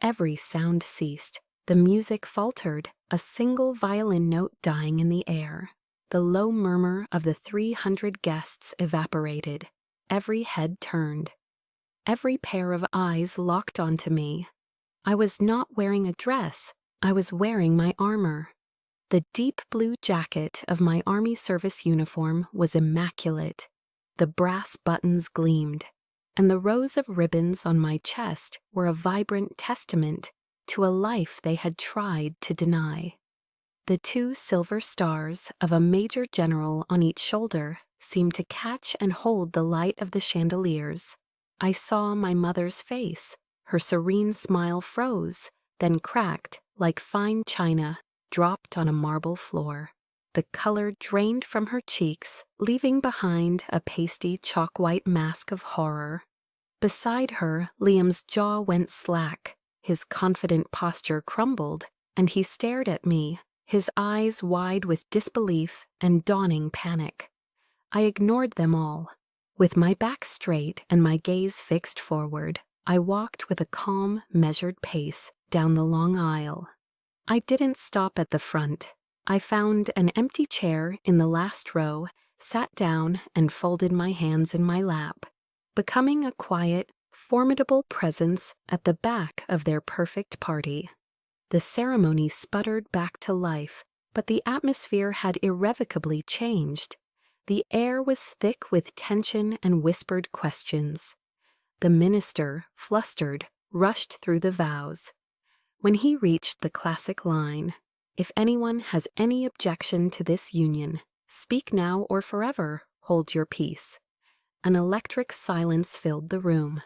Every sound ceased. The music faltered, a single violin note dying in the air. The low murmur of the 300 guests evaporated. Every head turned. Every pair of eyes locked onto me. I was not wearing a dress. I was wearing my armor. The deep blue jacket of my Army service uniform was immaculate. The brass buttons gleamed, and the rows of ribbons on my chest were a vibrant testament to a life they had tried to deny. The 2 silver stars of a major general on each shoulder seemed to catch and hold the light of the chandeliers. I saw my mother's face. Her serene smile froze, then cracked like fine china dropped on a marble floor. The color drained from her cheeks, leaving behind a pasty chalk-white mask of horror. Beside her, Liam's jaw went slack, his confident posture crumbled, and he stared at me, his eyes wide with disbelief and dawning panic. I ignored them all. With my back straight and my gaze fixed forward, I walked with a calm, measured pace down the long aisle. I didn't stop at the front. I found an empty chair in the last row, sat down, and folded my hands in my lap, becoming a quiet, formidable presence at the back of their perfect party. The ceremony sputtered back to life, but the atmosphere had irrevocably changed. The air was thick with tension and whispered questions. The minister, flustered, rushed through the vows. When he reached the classic line, "If anyone has any objection to this union, speak now or forever hold your peace," an electric silence filled the room.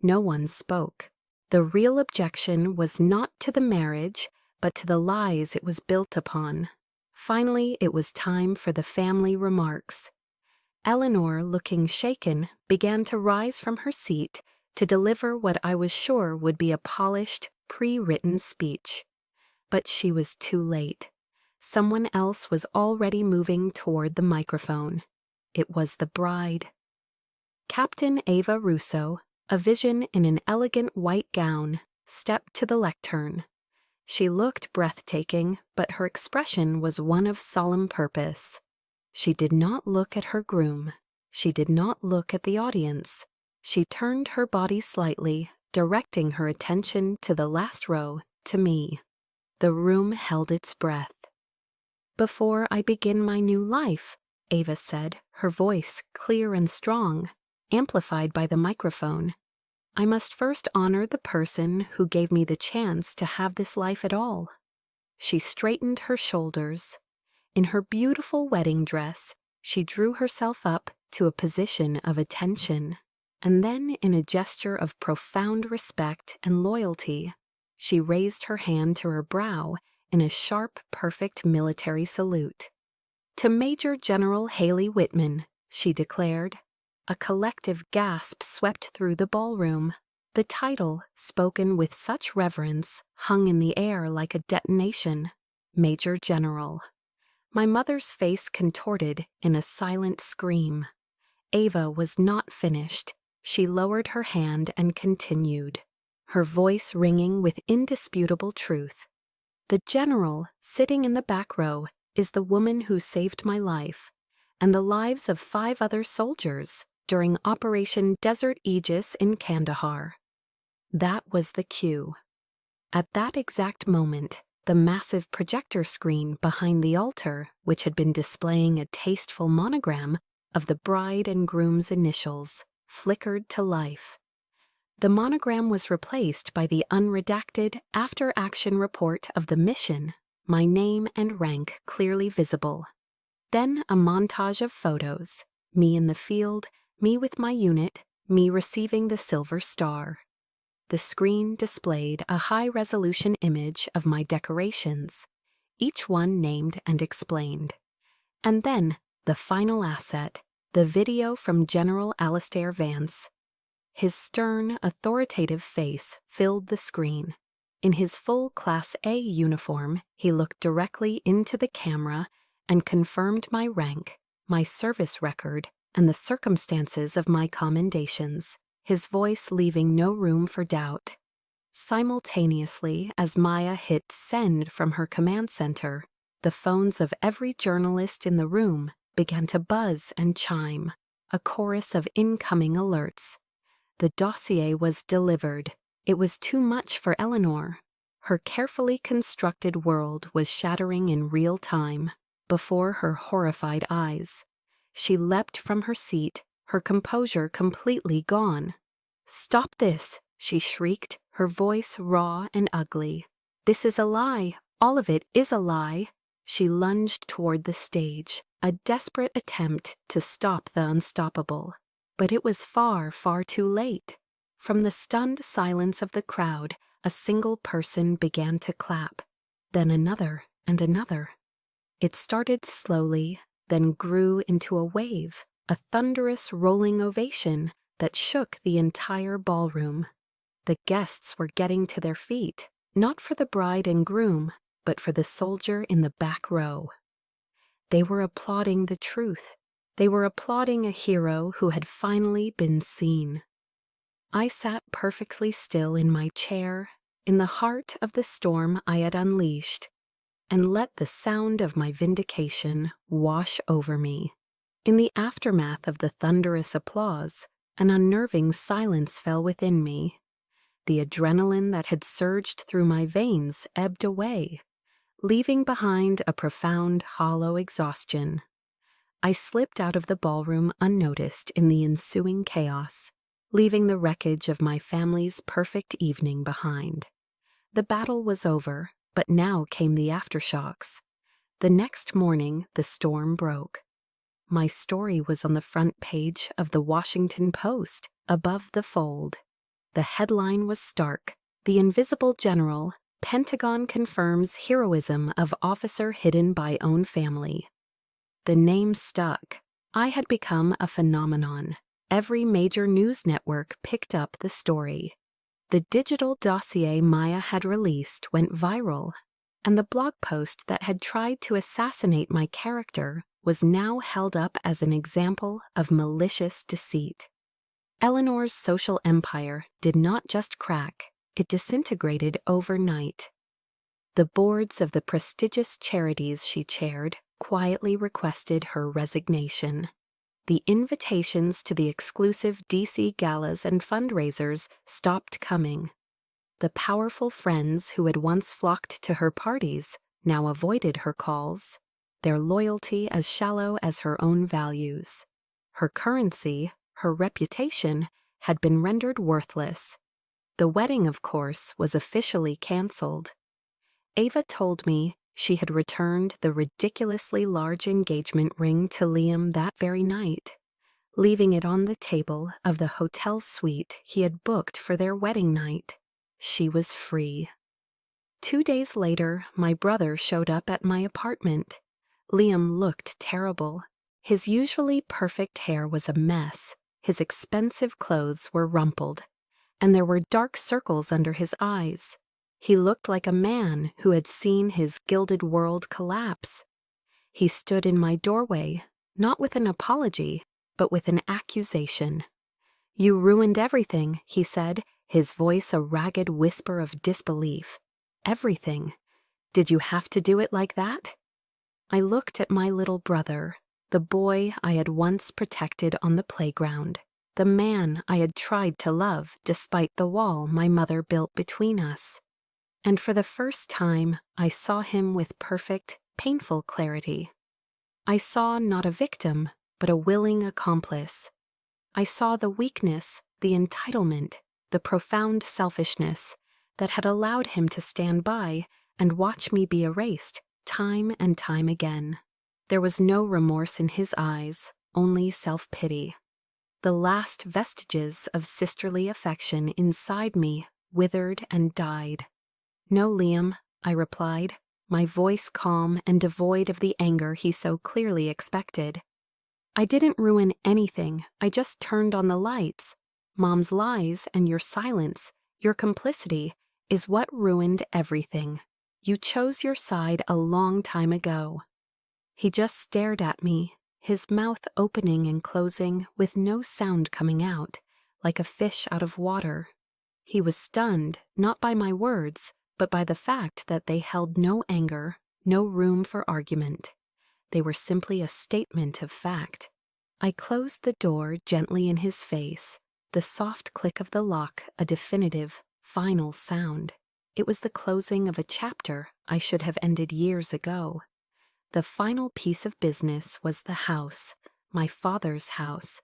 No one spoke. The real objection was not to the marriage, but to the lies it was built upon. Finally, it was time for the family remarks. Eleanor, looking shaken, began to rise from her seat to deliver what I was sure would be a polished, pre-written speech. But she was too late. Someone else was already moving toward the microphone. It was the bride. Captain Ava Russo, a vision in an elegant white gown, stepped to the lectern. She looked breathtaking, but her expression was one of solemn purpose. She did not look at her groom. She did not look at the audience. She turned her body slightly, directing her attention to the last row, to me. The room held its breath. "Before I begin my new life," Ava said, her voice clear and strong, amplified by the microphone, "I must first honor the person who gave me the chance to have this life at all." She straightened her shoulders. In her beautiful wedding dress, she drew herself up to a position of attention, and then, in a gesture of profound respect and loyalty, she raised her hand to her brow in a sharp, perfect military salute. "To Major General Haley Whitman," she declared. A collective gasp swept through the ballroom. The title, spoken with such reverence, hung in the air like a detonation. Major General. My mother's face contorted in a silent scream. Ava was not finished. She lowered her hand and continued, her voice ringing with indisputable truth. "The general, sitting in the back row, is the woman who saved my life, and the lives of 5 other soldiers during Operation Desert Aegis in Kandahar." That was the cue. At that exact moment, the massive projector screen behind the altar, which had been displaying a tasteful monogram of the bride and groom's initials, flickered to life. The monogram was replaced by the unredacted after-action report of the mission, my name and rank clearly visible. Then a montage of photos, me in the field, me with my unit, me receiving the silver star. The screen displayed a high-resolution image of my decorations, each one named and explained. And then, the final asset, the video from General Alistair Vance. His stern, authoritative face filled the screen. In his full Class A uniform, he looked directly into the camera and confirmed my rank, my service record, and the circumstances of my commendations, his voice leaving no room for doubt. Simultaneously, as Maya hit send from her command center, the phones of every journalist in the room began to buzz and chime, a chorus of incoming alerts. The dossier was delivered. It was too much for Eleanor. Her carefully constructed world was shattering in real time, before her horrified eyes. She leapt from her seat, her composure completely gone. "Stop this!" she shrieked, her voice raw and ugly. "This is a lie! All of it is a lie!" She lunged toward the stage, a desperate attempt to stop the unstoppable. But it was far, far too late. From the stunned silence of the crowd, a single person began to clap, then another and another. It started slowly, then grew into a wave, a thunderous rolling ovation that shook the entire ballroom. The guests were getting to their feet, not for the bride and groom, but for the soldier in the back row. They were applauding the truth. They were applauding a hero who had finally been seen. I sat perfectly still in my chair, in the heart of the storm I had unleashed, and let the sound of my vindication wash over me. In the aftermath of the thunderous applause, an unnerving silence fell within me. The adrenaline that had surged through my veins ebbed away, leaving behind a profound, hollow exhaustion. I slipped out of the ballroom unnoticed in the ensuing chaos, leaving the wreckage of my family's perfect evening behind. The battle was over, but now came the aftershocks. The next morning, the storm broke. My story was on the front page of the Washington Post, above the fold. The headline was stark: "The Invisible General, Pentagon confirms heroism of officer hidden by own family." The name stuck. I had become a phenomenon. Every major news network picked up the story. The digital dossier Maya had released went viral, and the blog post that had tried to assassinate my character was now held up as an example of malicious deceit. Eleanor's social empire did not just crack, it disintegrated overnight. The boards of the prestigious charities she chaired quietly requested her resignation. The invitations to the exclusive DC galas and fundraisers stopped coming. The powerful friends who had once flocked to her parties now avoided her calls, their loyalty as shallow as her own values. Her currency, her reputation, had been rendered worthless. The wedding, of course, was officially canceled. Ava told me she had returned the ridiculously large engagement ring to Liam that very night, leaving it on the table of the hotel suite he had booked for their wedding night. She was free. 2 days later, my brother showed up at my apartment. Liam looked terrible. His usually perfect hair was a mess, his expensive clothes were rumpled, and there were dark circles under his eyes. He looked like a man who had seen his gilded world collapse. He stood in my doorway, not with an apology, but with an accusation. "You ruined everything," he said, his voice a ragged whisper of disbelief. "Everything. Did you have to do it like that?" I looked at my little brother, the boy I had once protected on the playground, the man I had tried to love despite the wall my mother built between us. And for the first time, I saw him with perfect, painful clarity. I saw not a victim, but a willing accomplice. I saw the weakness, the entitlement, the profound selfishness that had allowed him to stand by and watch me be erased time and time again. There was no remorse in his eyes, only self-pity. The last vestiges of sisterly affection inside me withered and died. "No, Liam," I replied, my voice calm and devoid of the anger he so clearly expected. "I didn't ruin anything, I just turned on the lights. Mom's lies and your silence, your complicity, is what ruined everything. You chose your side a long time ago." He just stared at me, his mouth opening and closing with no sound coming out, like a fish out of water. He was stunned, not by my words, but by the fact that they held no anger, no room for argument. They were simply a statement of fact. I closed the door gently in his face, the soft click of the lock a definitive, final sound. It was the closing of a chapter I should have ended years ago. The final piece of business was the house, my father's house,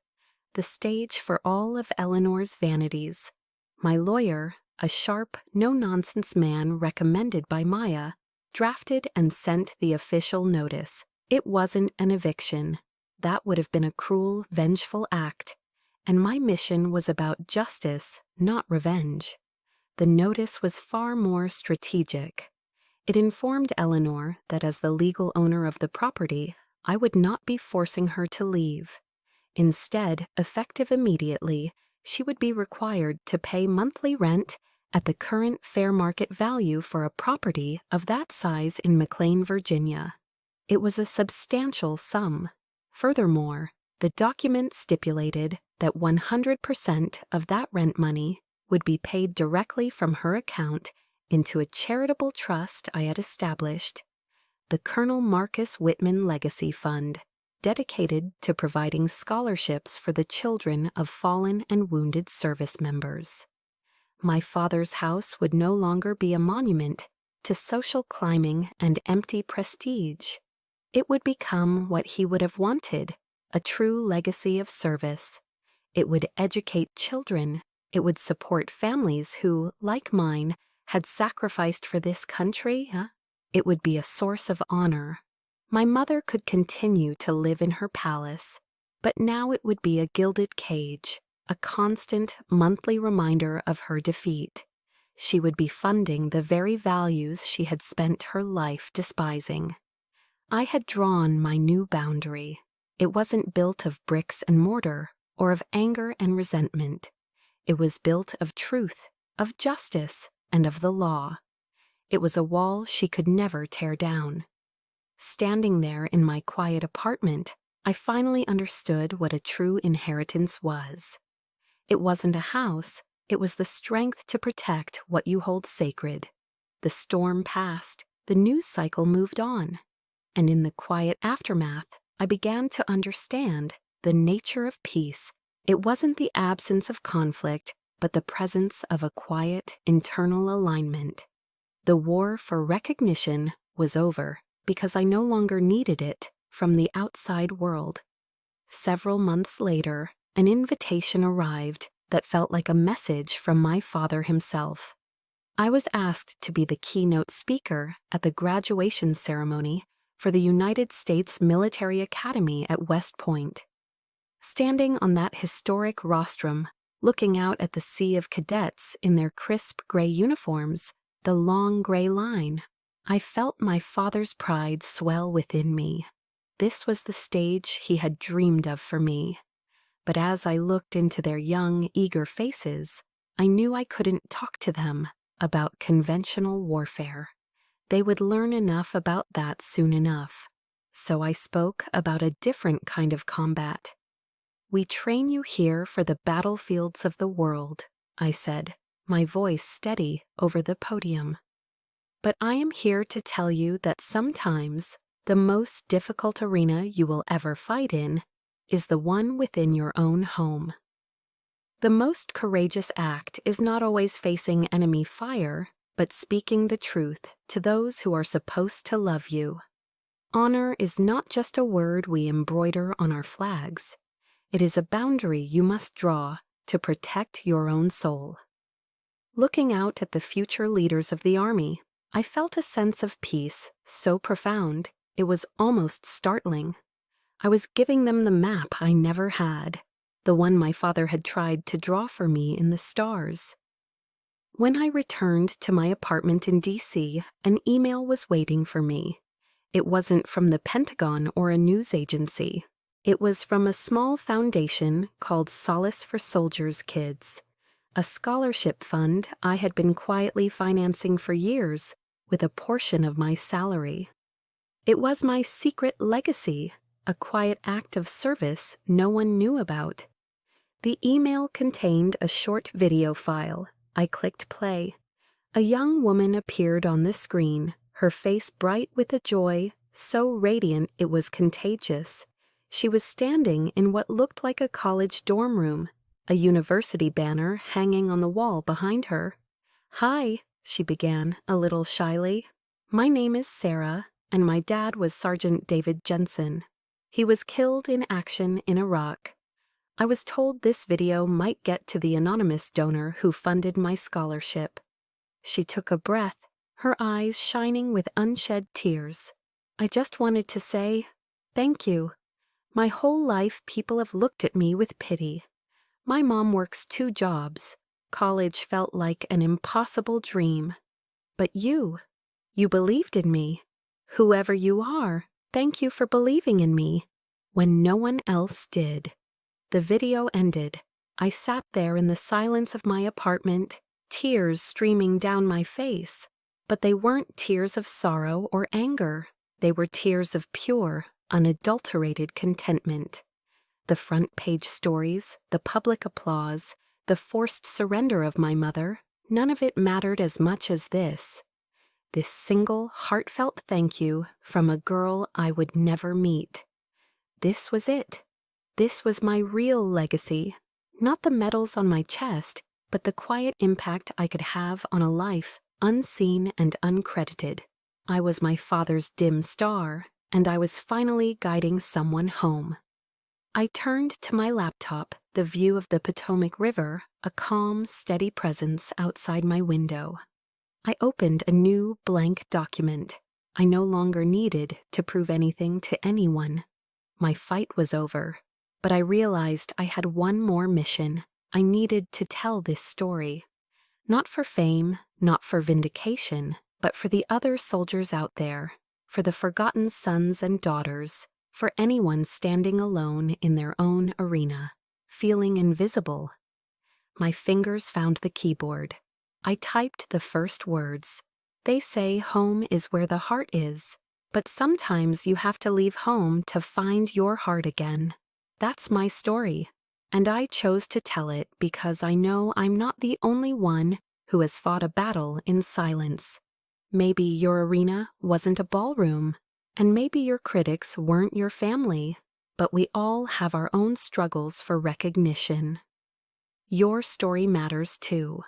the stage for all of Eleanor's vanities. My lawyer, a sharp, no-nonsense man recommended by Maya, drafted and sent the official notice. It wasn't an eviction. That would have been a cruel, vengeful act, and my mission was about justice, not revenge. The notice was far more strategic. It informed Eleanor that as the legal owner of the property, I would not be forcing her to leave. Instead, effective immediately, she would be required to pay monthly rent at the current fair market value for a property of that size in McLean, Virginia. It was a substantial sum. Furthermore, The document stipulated that 100% of that rent money would be paid directly from her account into a charitable trust I had established, the Colonel Marcus Whitman Legacy Fund, dedicated to providing scholarships for the children of fallen and wounded service members. My father's house would no longer be a monument to social climbing and empty prestige. It would become what he would have wanted, a true legacy of service. It would educate children. It would support families who, like mine, had sacrificed for this country. It would be a source of honor. My mother could continue to live in her palace, but now it would be a gilded cage, a constant monthly reminder of her defeat. She would be funding the very values she had spent her life despising. I had drawn my new boundary. It wasn't built of bricks and mortar, or of anger and resentment. It was built of truth, of justice, and of the law. It was a wall she could never tear down. Standing there in my quiet apartment, I finally understood what a true inheritance was. It wasn't a house, it was the strength to protect what you hold sacred. The storm passed, the news cycle moved on, and in the quiet aftermath, I began to understand the nature of peace. It wasn't the absence of conflict, but the presence of a quiet, internal alignment. The war for recognition was over because I no longer needed it from the outside world. Several months later, an invitation arrived that felt like a message from my father himself. I was asked to be the keynote speaker at the graduation ceremony for the United States Military Academy at West Point. Standing on that historic rostrum, looking out at the sea of cadets in their crisp gray uniforms, the long gray line, I felt my father's pride swell within me. This was the stage he had dreamed of for me. But as I looked into their young, eager faces, I knew I couldn't talk to them about conventional warfare. They would learn enough about that soon enough. So I spoke about a different kind of combat. "We train you here for the battlefields of the world," I said, my voice steady over the podium. "But I am here to tell you that sometimes the most difficult arena you will ever fight in is the one within your own home. The most courageous act is not always facing enemy fire, but speaking the truth to those who are supposed to love you. Honor is not just a word we embroider on our flags. It is a boundary you must draw to protect your own soul." Looking out at the future leaders of the Army, I felt a sense of peace so profound it was almost startling. I was giving them the map I never had, the one my father had tried to draw for me in the stars. When I returned to my apartment in D.C., an email was waiting for me. It wasn't from the Pentagon or a news agency. It was from a small foundation called Solace for Soldiers' Kids, a scholarship fund I had been quietly financing for years with a portion of my salary. It was my secret legacy, a quiet act of service no one knew about. The email contained a short video file. I clicked play. A young woman appeared on the screen, her face bright with a joy so radiant it was contagious. She was standing in what looked like a college dorm room, a university banner hanging on the wall behind her. "Hi," she began, a little shyly. "My name is Sarah, and my dad was Sergeant David Jensen. He was killed in action in Iraq. I was told this video might get to the anonymous donor who funded my scholarship." She took a breath, her eyes shining with unshed tears. "I just wanted to say, thank you. My whole life people have looked at me with pity. My mom works 2 jobs. College felt like an impossible dream. But you believed in me. Whoever you are, thank you for believing in me when no one else did." The video ended. I sat there in the silence of my apartment, tears streaming down my face. But they weren't tears of sorrow or anger. They were tears of pure, unadulterated contentment. The front page stories, the public applause, the forced surrender of my mother, none of it mattered as much as this. This single, heartfelt thank you from a girl I would never meet. This was it. This was my real legacy. Not the medals on my chest, but the quiet impact I could have on a life unseen and uncredited. I was my father's dim star, and I was finally guiding someone home. I turned to my laptop, the view of the Potomac River, a calm, steady presence outside my window. I opened a new, blank document. I no longer needed to prove anything to anyone. My fight was over, but I realized I had one more mission. I needed to tell this story. Not for fame, not for vindication, but for the other soldiers out there, for the forgotten sons and daughters, for anyone standing alone in their own arena, feeling invisible. My fingers found the keyboard. I typed the first words. They say home is where the heart is, but sometimes you have to leave home to find your heart again. That's my story, and I chose to tell it because I know I'm not the only one who has fought a battle in silence. Maybe your arena wasn't a ballroom, and maybe your critics weren't your family, but we all have our own struggles for recognition. Your story matters too.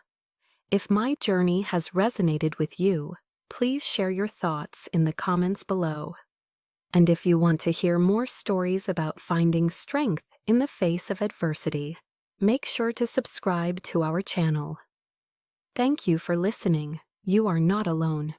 If my journey has resonated with you, please share your thoughts in the comments below. And if you want to hear more stories about finding strength in the face of adversity, make sure to subscribe to our channel. Thank you for listening. You are not alone.